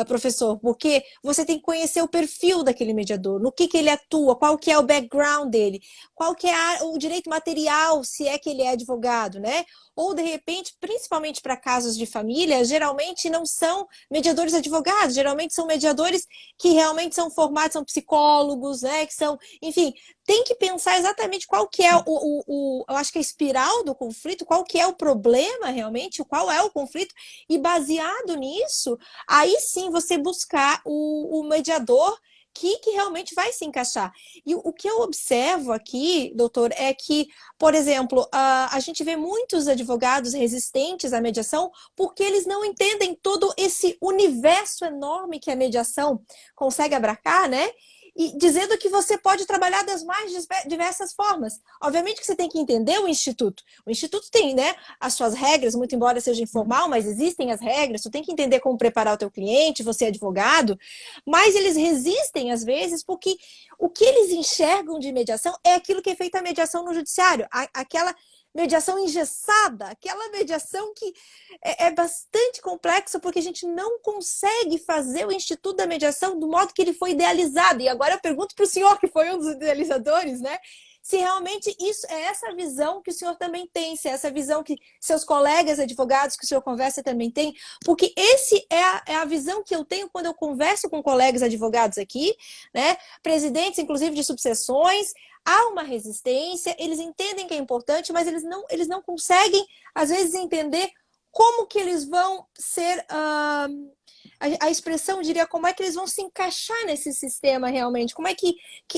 S1: professor? Porque você tem que conhecer o perfil daquele mediador, no que ele atua, qual que é o background dele, qual que é o direito material, se é que ele é advogado, né? Ou, de repente, principalmente para casos de família, geralmente não são mediadores advogados, geralmente são mediadores que realmente são formados, são psicólogos, né? Que são, enfim, tem que pensar exatamente qual que é eu acho que a espiral do conflito, qual que é o problema realmente, qual é o conflito, e baseado nisso, aí sim você buscar o mediador que realmente vai se encaixar. E o que eu observo aqui, doutor, é que, por exemplo, a gente vê muitos advogados resistentes à mediação porque eles não entendem todo esse universo enorme que a mediação consegue abarcar, né? E dizendo que você pode trabalhar das mais diversas formas. Obviamente que você tem que entender o instituto. O instituto tem, né, as suas regras, muito embora seja informal, mas existem as regras. Você tem que entender como preparar o teu cliente, você é advogado. Mas eles resistem, às vezes, porque o que eles enxergam de mediação é aquilo que é feita a mediação no judiciário. Aquela mediação engessada, aquela mediação que é bastante complexa, porque a gente não consegue fazer o Instituto da Mediação do modo que ele foi idealizado. E agora eu pergunto para o senhor, que foi um dos idealizadores, né? Se realmente isso é essa visão que o senhor também tem, se é essa visão que seus colegas advogados que o senhor conversa também tem, porque esse é a visão que eu tenho quando eu converso com colegas advogados aqui, né? Presidentes, inclusive, de subseções. Há uma resistência, eles entendem que é importante, mas eles não conseguem, às vezes, entender como que eles vão ser, a expressão diria, como é que eles vão se encaixar nesse sistema realmente, como é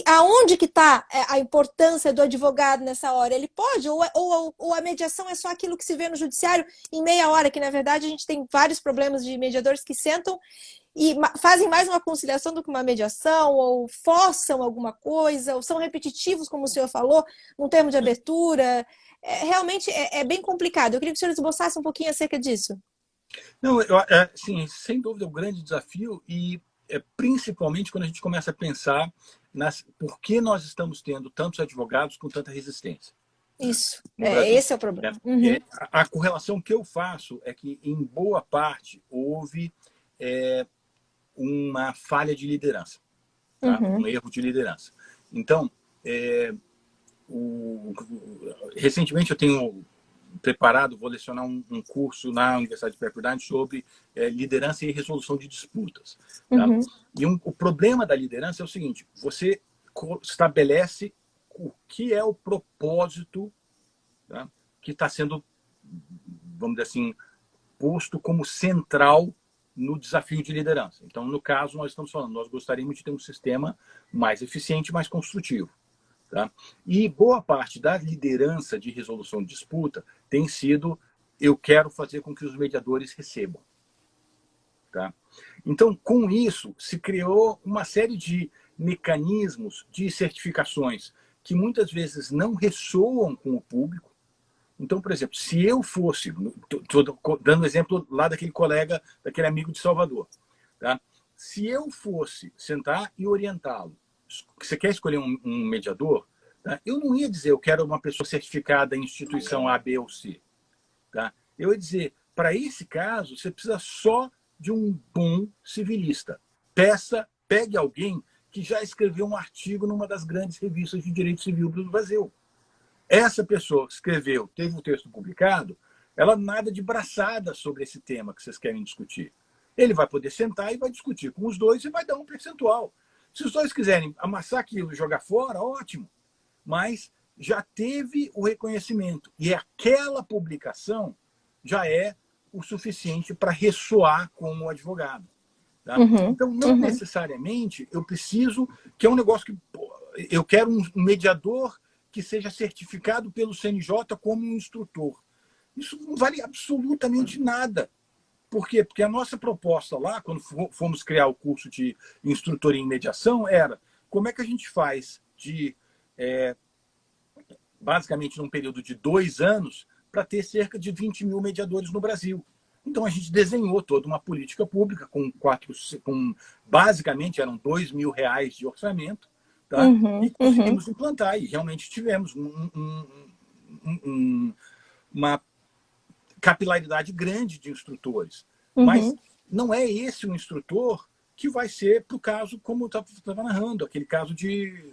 S1: aonde que está a importância do advogado nessa hora? Ele pode, ou a mediação é só aquilo que se vê no judiciário em meia hora, que na verdade a gente tem vários problemas de mediadores que sentam e fazem mais uma conciliação do que uma mediação, ou forçam alguma coisa, ou são repetitivos, como o senhor falou, no termo de abertura. Realmente é bem complicado. Eu queria que o senhor esboçasse um pouquinho acerca disso.
S2: Não, sim, sem dúvida é um grande desafio e principalmente quando a gente começa a pensar por que nós estamos tendo tantos advogados com tanta resistência.
S1: Isso,
S2: No Brasil.
S1: esse é o problema. Uhum.
S2: A correlação que eu faço é que, em boa parte, houve uma falha de liderança, tá? Um erro de liderança. Então, recentemente eu tenho preparado, vou lecionar um curso na Universidade de Pepperdine sobre liderança e resolução de disputas. Tá? E o problema da liderança é o seguinte: você estabelece o que é o propósito, tá, que está sendo, vamos dizer assim, posto como central no desafio de liderança. Então, no caso, nós estamos falando, nós gostaríamos de ter um sistema mais eficiente, mais construtivo. Tá? E boa parte da liderança de resolução de disputa tem sido: eu quero fazer com que os mediadores recebam. Tá? Então, com isso, se criou uma série de mecanismos de certificações que muitas vezes não ressoam com o público. Então, por exemplo, se eu fosse, estou dando exemplo lá daquele colega, daquele amigo de Salvador, tá? Se eu fosse sentar e orientá-lo, você quer escolher um mediador, tá? Eu não ia dizer: eu quero uma pessoa certificada em instituição A, B ou C. Tá? Eu ia dizer: para esse caso, você precisa só de um bom civilista. Pegue alguém que já escreveu um artigo numa das grandes revistas de direito civil do Brasil. Essa pessoa que escreveu, teve o texto publicado, ela nada de braçada sobre esse tema que vocês querem discutir. Ele vai poder sentar e vai discutir com os dois e vai dar um percentual. Se os dois quiserem amassar aquilo e jogar fora, ótimo. Mas já teve o reconhecimento. E aquela publicação já é o suficiente para ressoar como advogado. Tá? Então, não necessariamente eu preciso, que é um negócio que eu quero um mediador que seja certificado pelo CNJ como um instrutor. Isso não vale absolutamente nada. Por quê? Porque a nossa proposta lá, quando fomos criar o curso de instrutor em mediação, era como é que a gente faz basicamente num período de 2 anos, para ter cerca de 20 mil mediadores no Brasil. Então, a gente desenhou toda uma política pública basicamente, eram R$ 2.000 de orçamento, tá? E conseguimos implantar, e realmente tivemos uma capilaridade grande de instrutores. Mas não é esse o instrutor que vai ser para o caso, como eu estava narrando, aquele caso de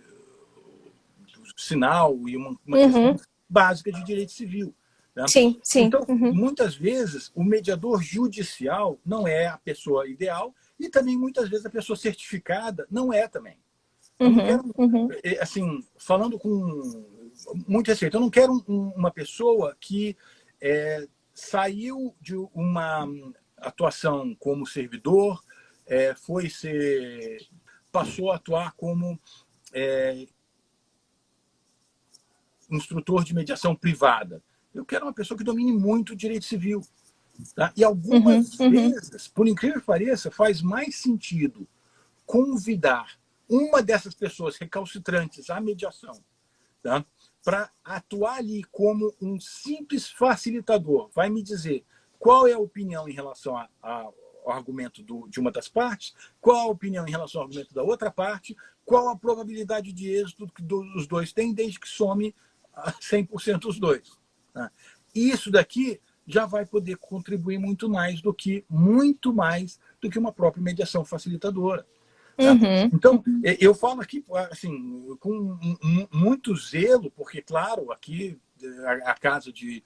S2: sinal e uma questão básica de direito civil. Né?
S1: Sim, sim.
S2: Então, muitas vezes, o mediador judicial não é a pessoa ideal e também, muitas vezes, a pessoa certificada não é também. Eu não quero, assim, falando com muito respeito, eu não quero uma pessoa que saiu de uma atuação como servidor, passou a atuar como instrutor de mediação privada. Eu quero uma pessoa que domine muito o direito civil. Tá? E algumas vezes, por incrível que pareça, faz mais sentido convidar uma dessas pessoas recalcitrantes à mediação, tá? Para atuar ali como um simples facilitador. Vai me dizer qual é a opinião em relação ao argumento de uma das partes, qual a opinião em relação ao argumento da outra parte, qual a probabilidade de êxito que os dois têm, desde que some 100% os dois. Tá? Isso daqui já vai poder contribuir muito mais do que uma própria mediação facilitadora. Tá? Então, eu falo aqui assim, com muito zelo, porque, claro, aqui a casa de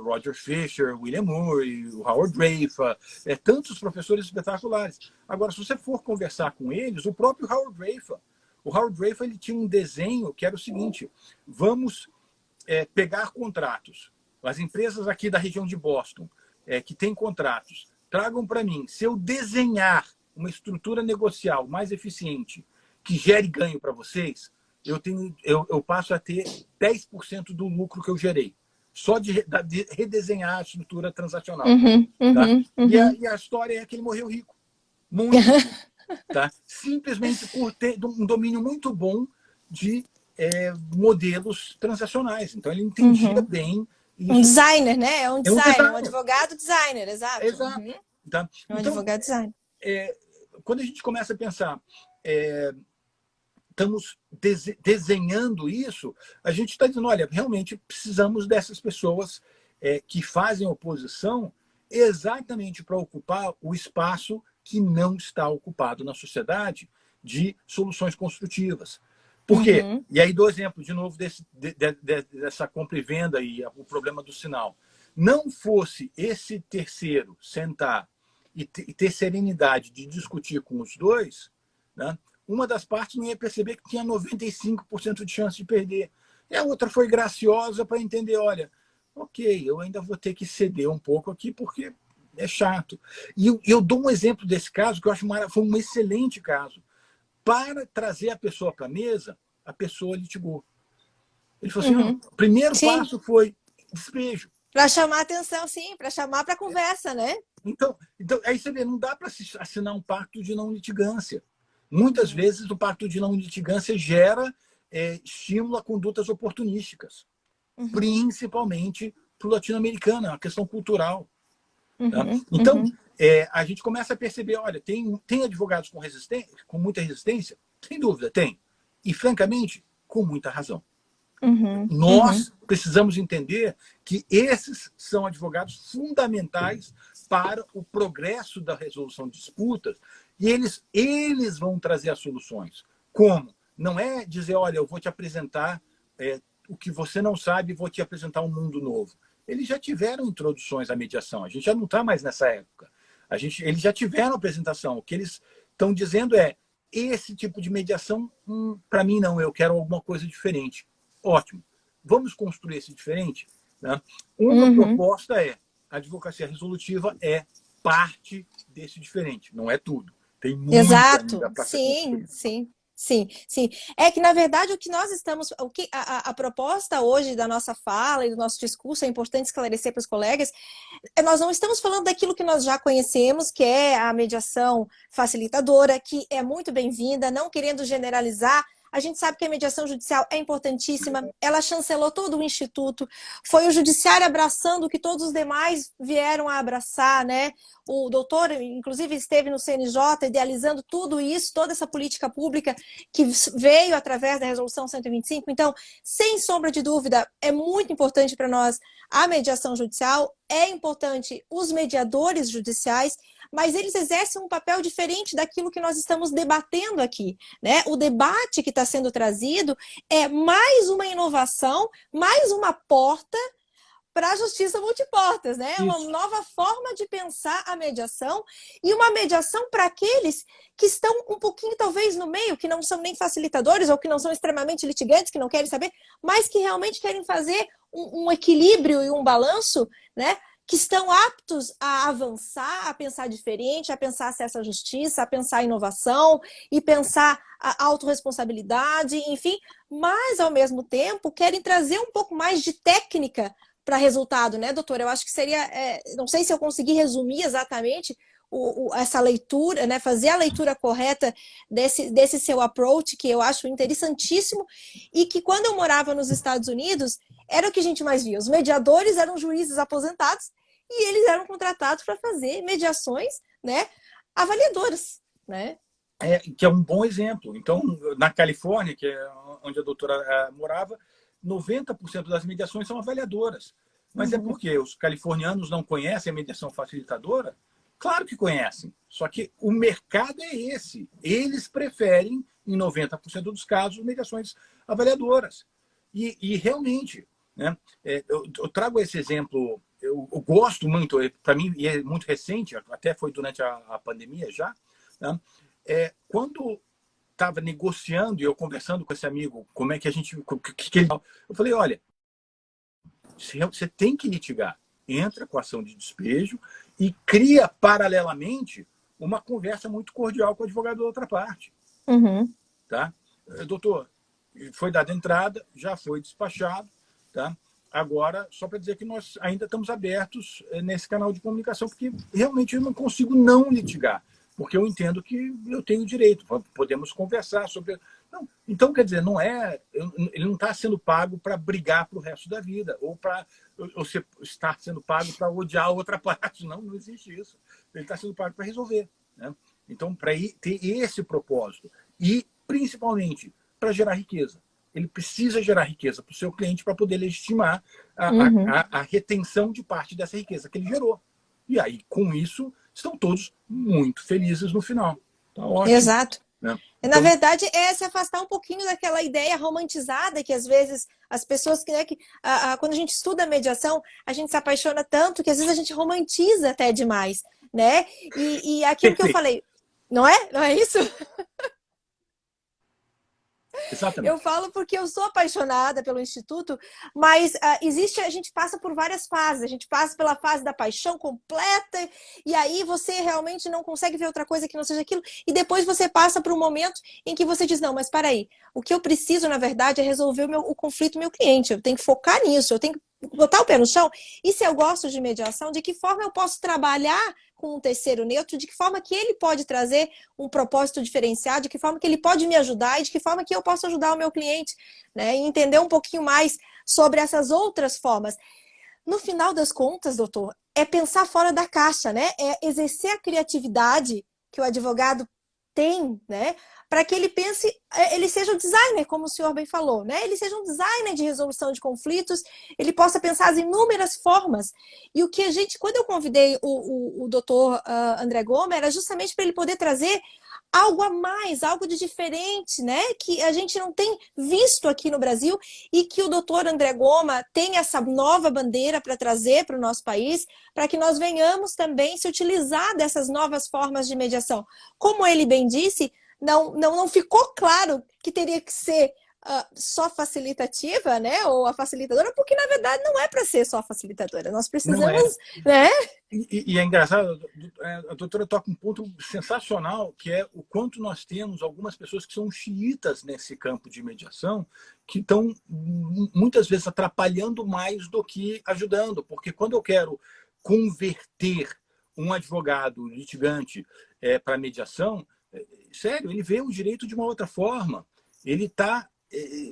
S2: Roger Fisher, William Murray, o Howard Rafer, tantos professores espetaculares. Agora, se você for conversar com eles, o próprio o Howard Rafer ele tinha um desenho que era o seguinte: vamos pegar contratos. As empresas aqui da região de Boston que têm contratos, tragam para mim, se eu desenhar uma estrutura negocial mais eficiente que gere ganho para vocês, eu passo a ter 10% do lucro que eu gerei. Só de redesenhar a estrutura transacional. Tá? E a história é que ele morreu rico. Muito rico. Tá? Simplesmente por ter um domínio muito bom de modelos transacionais. Então, ele entendia bem isso.
S1: Um designer, né? É um designer, um
S2: designer.
S1: advogado designer, exato.
S2: Exato. Tá?
S1: Um advogado designer.
S2: Quando a gente começa a pensar, estamos desenhando isso, a gente está dizendo, olha, realmente precisamos dessas pessoas que fazem oposição exatamente para ocupar o espaço que não está ocupado na sociedade de soluções construtivas. Por quê? E aí dou exemplo, de novo, dessa compra e venda e o problema do sinal. Não fosse esse terceiro sentar e ter serenidade de discutir com os dois, né, uma das partes não ia perceber que tinha 95% de chance de perder. E a outra foi graciosa para entender, olha, ok, eu ainda vou ter que ceder um pouco aqui porque é chato. E eu dou um exemplo desse caso que eu acho foi um excelente caso. Para trazer a pessoa para a mesa, a pessoa litigou. Ele falou assim, o primeiro passo foi despejo.
S1: Para chamar a atenção, sim, para chamar para a conversa, né?
S2: Então, aí você vê, não dá para assinar um pacto de não litigância. Muitas vezes o pacto de não litigância gera estímulo a condutas oportunísticas, principalmente para o latino-americano, é uma questão cultural. Tá? Então, a gente começa a perceber, olha, tem advogados com muita resistência? Sem dúvida, tem. E, francamente, com muita razão. Nós precisamos entender que esses são advogados fundamentais para o progresso da resolução de disputas e eles vão trazer as soluções. Como? Não é dizer, olha, eu vou te apresentar o que você não sabe, vou te apresentar um mundo novo. Eles já tiveram introduções à mediação, a gente já não está mais nessa época. Eles já tiveram apresentação. O que eles estão dizendo é, esse tipo de mediação, para mim não, eu quero alguma coisa diferente. Ótimo. Vamos construir esse diferente? Né? Uma proposta a advocacia resolutiva é parte desse diferente, não é tudo. Tem muito ainda para ser construído.
S1: Sim. Sim, sim. É que, na verdade, o que nós estamos. A proposta hoje da nossa fala e do nosso discurso, é importante esclarecer para os colegas, nós não estamos falando daquilo que nós já conhecemos, que é a mediação facilitadora, que é muito bem-vinda, não querendo generalizar. A gente sabe que a mediação judicial é importantíssima, ela chancelou todo o instituto, foi o judiciário abraçando o que todos os demais vieram a abraçar, né? O doutor, inclusive, esteve no CNJ idealizando tudo isso, toda essa política pública que veio através da Resolução 125. Então, sem sombra de dúvida, é muito importante para nós a mediação judicial, é importante os mediadores judiciais, mas eles exercem um papel diferente daquilo que nós estamos debatendo aqui, né? O debate que está sendo trazido é mais uma inovação, mais uma porta para a justiça multiportas, né?
S2: Isso.
S1: Uma nova forma de pensar a mediação e uma mediação para aqueles que estão um pouquinho, talvez, no meio, que não são nem facilitadores ou que não são extremamente litigantes, que não querem saber, mas que realmente querem fazer um equilíbrio e um balanço, né? Que estão aptos a avançar, a pensar diferente, a pensar acesso à justiça, a pensar inovação e pensar a autorresponsabilidade, enfim, mas, ao mesmo tempo, querem trazer um pouco mais de técnica para resultado, né, doutora? Eu acho que seria, não sei se eu consegui resumir exatamente essa leitura, né, fazer a leitura correta desse seu approach, que eu acho interessantíssimo, e que quando eu morava nos Estados Unidos, era o que a gente mais via. Os mediadores eram juízes aposentados e eles eram contratados para fazer mediações, né, avaliadoras, né?
S2: Que é um bom exemplo. Então, na Califórnia, que é onde a doutora morava, 90% das mediações são avaliadoras. Mas é porque os californianos não conhecem a mediação facilitadora? Claro que conhecem. Só que o mercado é esse. Eles preferem, em 90% dos casos, mediações avaliadoras. E realmente, né, eu trago esse exemplo, eu gosto muito, para mim, e é muito recente, até foi durante a pandemia já, né, quando estava negociando e eu conversando com esse amigo, como é que a gente... eu falei, olha, você tem que litigar. Entra com a ação de despejo e cria, paralelamente, uma conversa muito cordial com o advogado da outra parte. Tá? Doutor, foi dada entrada, já foi despachado. Tá? Agora, só para dizer que nós ainda estamos abertos nesse canal de comunicação, porque realmente eu não consigo não litigar. Porque eu entendo que eu tenho direito, podemos conversar sobre... Não, então, quer dizer, não é... Ele não está sendo pago para brigar para o resto da vida, ou para você estar sendo pago para odiar a outra parte. Não, não existe isso. Ele está sendo pago para resolver. Né? Então, para ter esse propósito, e principalmente para gerar riqueza. Ele precisa gerar riqueza para o seu cliente para poder legitimar a retenção de parte dessa riqueza que ele gerou. E aí, com isso, estão todos muito felizes no final. Tá ótimo.
S1: Exato.
S2: Né?
S1: Na verdade, é se afastar um pouquinho daquela ideia romantizada que, às vezes, as pessoas... quando a gente estuda a mediação, a gente se apaixona tanto que, às vezes, a gente romantiza até demais. Né? E aquilo que eu falei... Não é? Não é isso?
S2: Exatamente.
S1: Eu falo porque eu sou apaixonada pelo Instituto, mas a gente passa por várias fases. A gente passa pela fase da paixão completa, e aí você realmente não consegue ver outra coisa que não seja aquilo, e depois você passa por um momento em que você diz, não, mas para aí, o que eu preciso, na verdade, é resolver o conflito do meu cliente. Eu tenho que focar nisso, eu tenho que botar o pé no chão. E se eu gosto de mediação, de que forma eu posso trabalhar com um terceiro neutro, de que forma que ele pode trazer um propósito diferenciado, de que forma que ele pode me ajudar e de que forma que eu posso ajudar o meu cliente, né? E entender um pouquinho mais sobre essas outras formas. No final das contas, doutor, é pensar fora da caixa, né? É exercer a criatividade que o advogado tem, né? Para que ele pense, ele seja um designer, como o senhor bem falou, né? Ele seja um designer de resolução de conflitos, ele possa pensar as inúmeras formas. E o que quando eu convidei o doutor André Goma, era justamente para ele poder trazer algo a mais, algo de diferente, né? Que a gente não tem visto aqui no Brasil e que o doutor André Goma tem essa nova bandeira para trazer para o nosso país, para que nós venhamos também se utilizar dessas novas formas de mediação. Como ele bem disse, não ficou claro que teria que ser só facilitativa, né? Ou a facilitadora, porque na verdade não é para ser só facilitadora. Nós precisamos, né?
S2: E é engraçado, a doutora toca um ponto sensacional, que é o quanto nós temos algumas pessoas que são xiitas nesse campo de mediação, que estão muitas vezes atrapalhando mais do que ajudando. Porque quando eu quero converter um advogado litigante para mediação, sério, ele vê o direito de uma outra forma. Ele está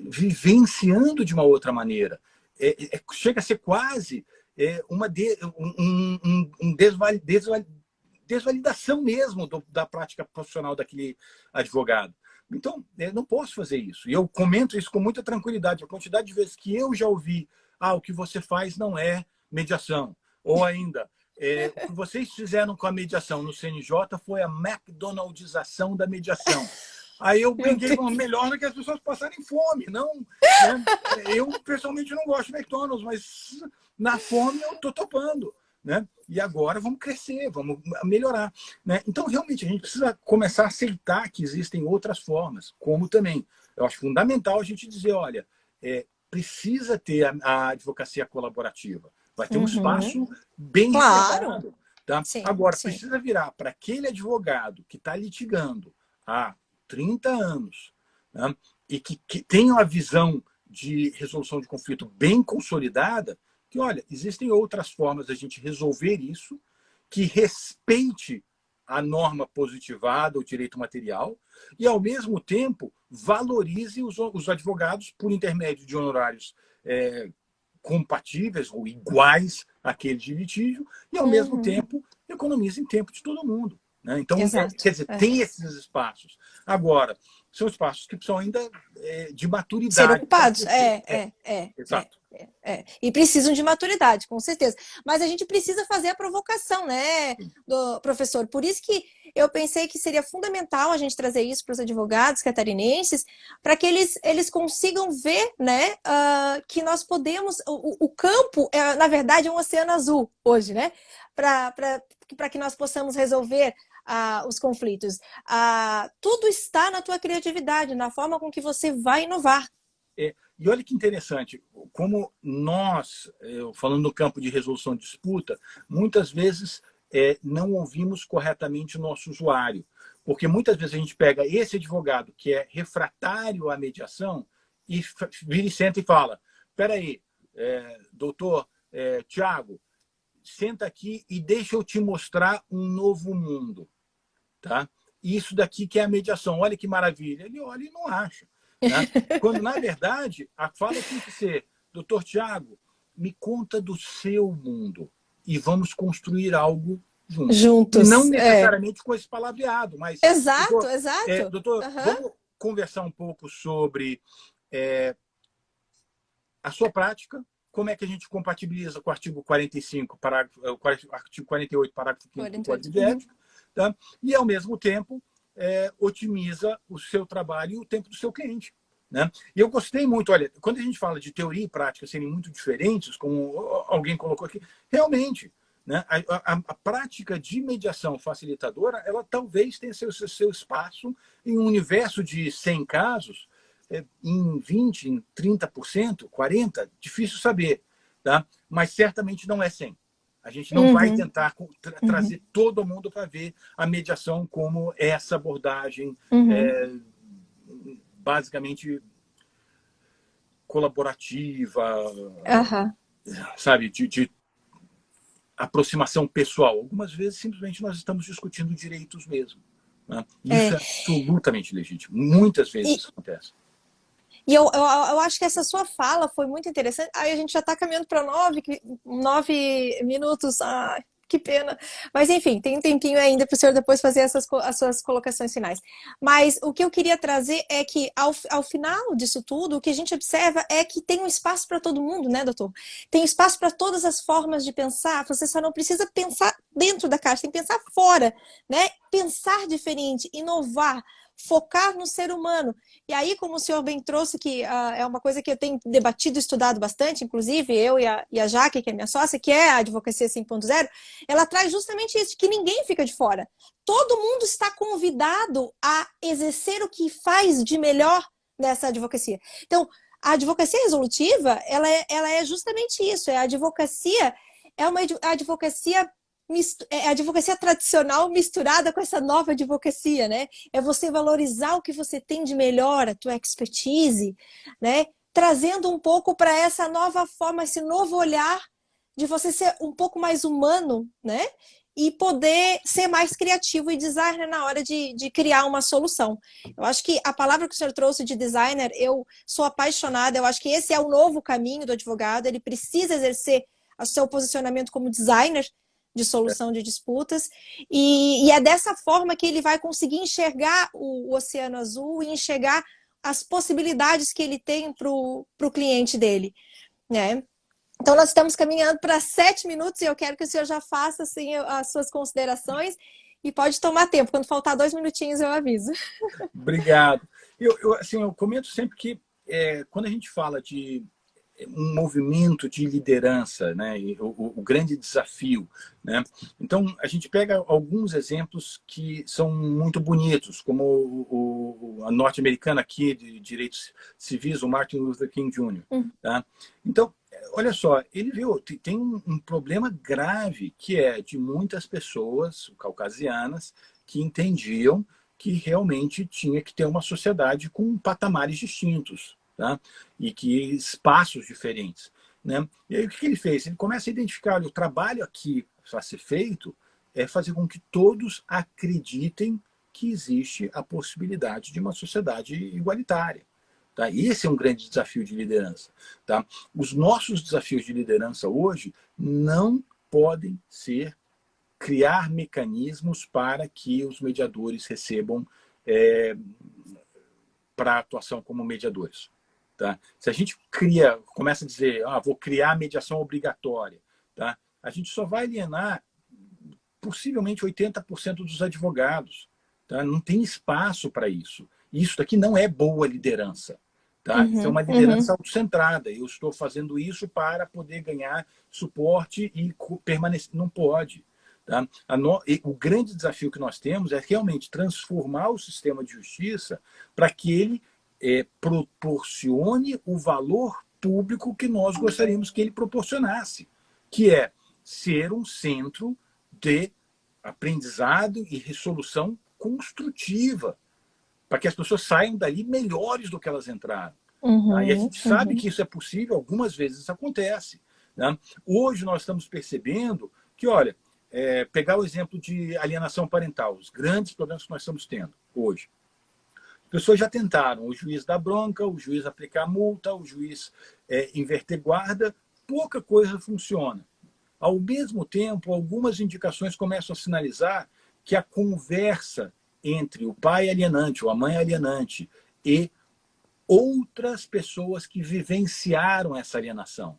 S2: vivenciando de uma outra maneira. Chega a ser quase uma desvalidação mesmo da prática profissional daquele advogado. Então, não posso fazer isso. E eu comento isso com muita tranquilidade. A quantidade de vezes que eu já ouvi, o que você faz não é mediação. Ou ainda, o que vocês fizeram com a mediação no CNJ foi a McDonaldização da mediação. Aí eu brinquei com melhor do que as pessoas passarem fome. Não, né? Eu, pessoalmente, não gosto de McDonald's, mas na fome eu estou topando. Né? E agora vamos crescer, vamos melhorar. Né? Então, realmente, a gente precisa começar a aceitar que existem outras formas, como também. Eu acho fundamental a gente dizer, olha, precisa ter a advocacia colaborativa. Vai ter um espaço bem reservado. Tá?
S1: Sim,
S2: agora,
S1: sim.
S2: precisa virar para aquele advogado que está litigando há 30 anos, né? E que tem uma visão de resolução de conflito bem consolidada, que, olha, existem outras formas da gente resolver isso, que respeite a norma positivada, o direito material, e, ao mesmo tempo, valorize os advogados por intermédio de honorários compatíveis ou iguais àqueles de litígio, e, ao mesmo tempo, economize em tempo de todo mundo. Né? Então, quer dizer, tem esses espaços. Agora, são espaços que precisam ainda de maturidade.
S1: Ser ocupados.
S2: Exato.
S1: E precisam de maturidade, com certeza. Mas a gente precisa fazer a provocação, né, professor? Por isso que eu pensei que seria fundamental a gente trazer isso para os advogados catarinenses, para que eles consigam ver, né, que nós podemos... O campo, na verdade, é um oceano azul hoje, né? Para que nós possamos resolver os conflitos. Tudo está na tua criatividade, na forma com que você vai inovar.
S2: E olha que interessante, como nós, falando no campo de resolução de disputa, muitas vezes não ouvimos corretamente o nosso usuário. Porque muitas vezes a gente pega esse advogado que é refratário à mediação e vira e senta e fala, espera aí, doutor Tiago, senta aqui e deixa eu te mostrar um novo mundo. Tá? Isso daqui que é a mediação. Olha que maravilha. Ele olha e não acha. Né? Quando, na verdade, a fala tem que ser, doutor Tiago, me conta do seu mundo e vamos construir algo juntos. E não necessariamente com esse palavreado, mas...
S1: Exato,
S2: doutor,
S1: exato.
S2: Doutor, vamos conversar um pouco sobre a sua prática, como é que a gente compatibiliza com o artigo 45, artigo 48, parágrafo 5º do Código de Ética, tá? E, ao mesmo tempo, otimiza o seu trabalho e o tempo do seu cliente. Né? E eu gostei muito, olha, quando a gente fala de teoria e prática serem muito diferentes, como alguém colocou aqui, realmente, né, a prática de mediação facilitadora, ela talvez tenha seu espaço em um universo de 100 casos, em 20%, em 30%, 40%, difícil saber, tá? Mas certamente não é 100%. A gente não vai tentar trazer todo mundo para ver a mediação como essa abordagem basicamente colaborativa, sabe, de aproximação pessoal. Algumas vezes, simplesmente, nós estamos discutindo direitos mesmo. Né? Isso é absolutamente legítimo. Muitas vezes isso acontece.
S1: E eu acho que essa sua fala foi muito interessante. Aí a gente já está caminhando para 9 minutos. Ai, que pena. Mas, enfim, tem um tempinho ainda para o senhor depois fazer as suas colocações finais. Mas o que eu queria trazer é que, ao final disso tudo, o que a gente observa é que tem um espaço para todo mundo, né, doutor? Tem espaço para todas as formas de pensar. Você só não precisa pensar dentro da caixa, tem que pensar fora, né? Pensar diferente, inovar, focar no ser humano. E aí, como o senhor bem trouxe, que é uma coisa que eu tenho debatido e estudado bastante, inclusive eu e a Jaque, que é minha sócia, que é a Advocacia 5.0, ela traz justamente isso, que ninguém fica de fora. Todo mundo está convidado a exercer o que faz de melhor nessa advocacia. Então, a advocacia resolutiva, ela é justamente isso, a advocacia é uma advocacia é a advocacia tradicional misturada com essa nova advocacia, né? É você valorizar o que você tem de melhor, a tua expertise, né? Trazendo um pouco para essa nova forma, esse novo olhar de você ser um pouco mais humano, né? E poder ser mais criativo e designer na hora de criar uma solução. Eu acho que a palavra que o senhor trouxe de designer, eu sou apaixonada, eu acho que esse é o novo caminho do advogado, ele precisa exercer o seu posicionamento como designer de solução de disputas, e é dessa forma que ele vai conseguir enxergar o Oceano Azul e enxergar as possibilidades que ele tem para o cliente dele, né? Então, nós estamos caminhando para 7 minutos e eu quero que o senhor já faça assim, as suas considerações e pode tomar tempo. Quando faltar 2 minutinhos, eu aviso.
S2: Obrigado. Assim, eu comento sempre que quando a gente fala de um movimento de liderança, né, e o grande desafio, né? Então, a gente pega alguns exemplos que são muito bonitos, como a norte-americana aqui de direitos civis, o Martin Luther King Jr. Tá? Então, olha só, ele viu, tem um problema grave que é de muitas pessoas caucasianas que entendiam que realmente tinha que ter uma sociedade com patamares distintos, tá? E que espaços diferentes, né? E aí o que ele fez? Ele começa a identificar, olha, o trabalho aqui a ser feito é fazer com que todos acreditem que existe a possibilidade de uma sociedade igualitária. Tá? Esse é um grande desafio de liderança. Tá? Os nossos desafios de liderança hoje não podem ser criar mecanismos para que os mediadores recebam para atuação como mediadores. Tá? Se a gente começa a dizer, vou criar mediação obrigatória, tá? A gente só vai alienar possivelmente 80% dos advogados. Tá? Não tem espaço para isso. Isso daqui não é boa liderança. Tá? Isso é uma liderança autocentrada. Eu estou fazendo isso para poder ganhar suporte e permanecer. Não pode. Tá? O grande desafio que nós temos é realmente transformar o sistema de justiça para que ele proporcione o valor público que nós gostaríamos que ele proporcionasse, que é ser um centro de aprendizado e resolução construtiva, para que as pessoas saiam dali melhores do que elas entraram. Tá? E a gente sabe que isso é possível, algumas vezes isso acontece. Né? Hoje nós estamos percebendo que, olha, pegar o exemplo de alienação parental, os grandes problemas que nós estamos tendo hoje. As pessoas já tentaram, o juiz dar bronca, o juiz aplicar multa, o juiz inverter guarda, pouca coisa funciona. Ao mesmo tempo, algumas indicações começam a sinalizar que a conversa entre o pai alienante ou a mãe alienante e outras pessoas que vivenciaram essa alienação,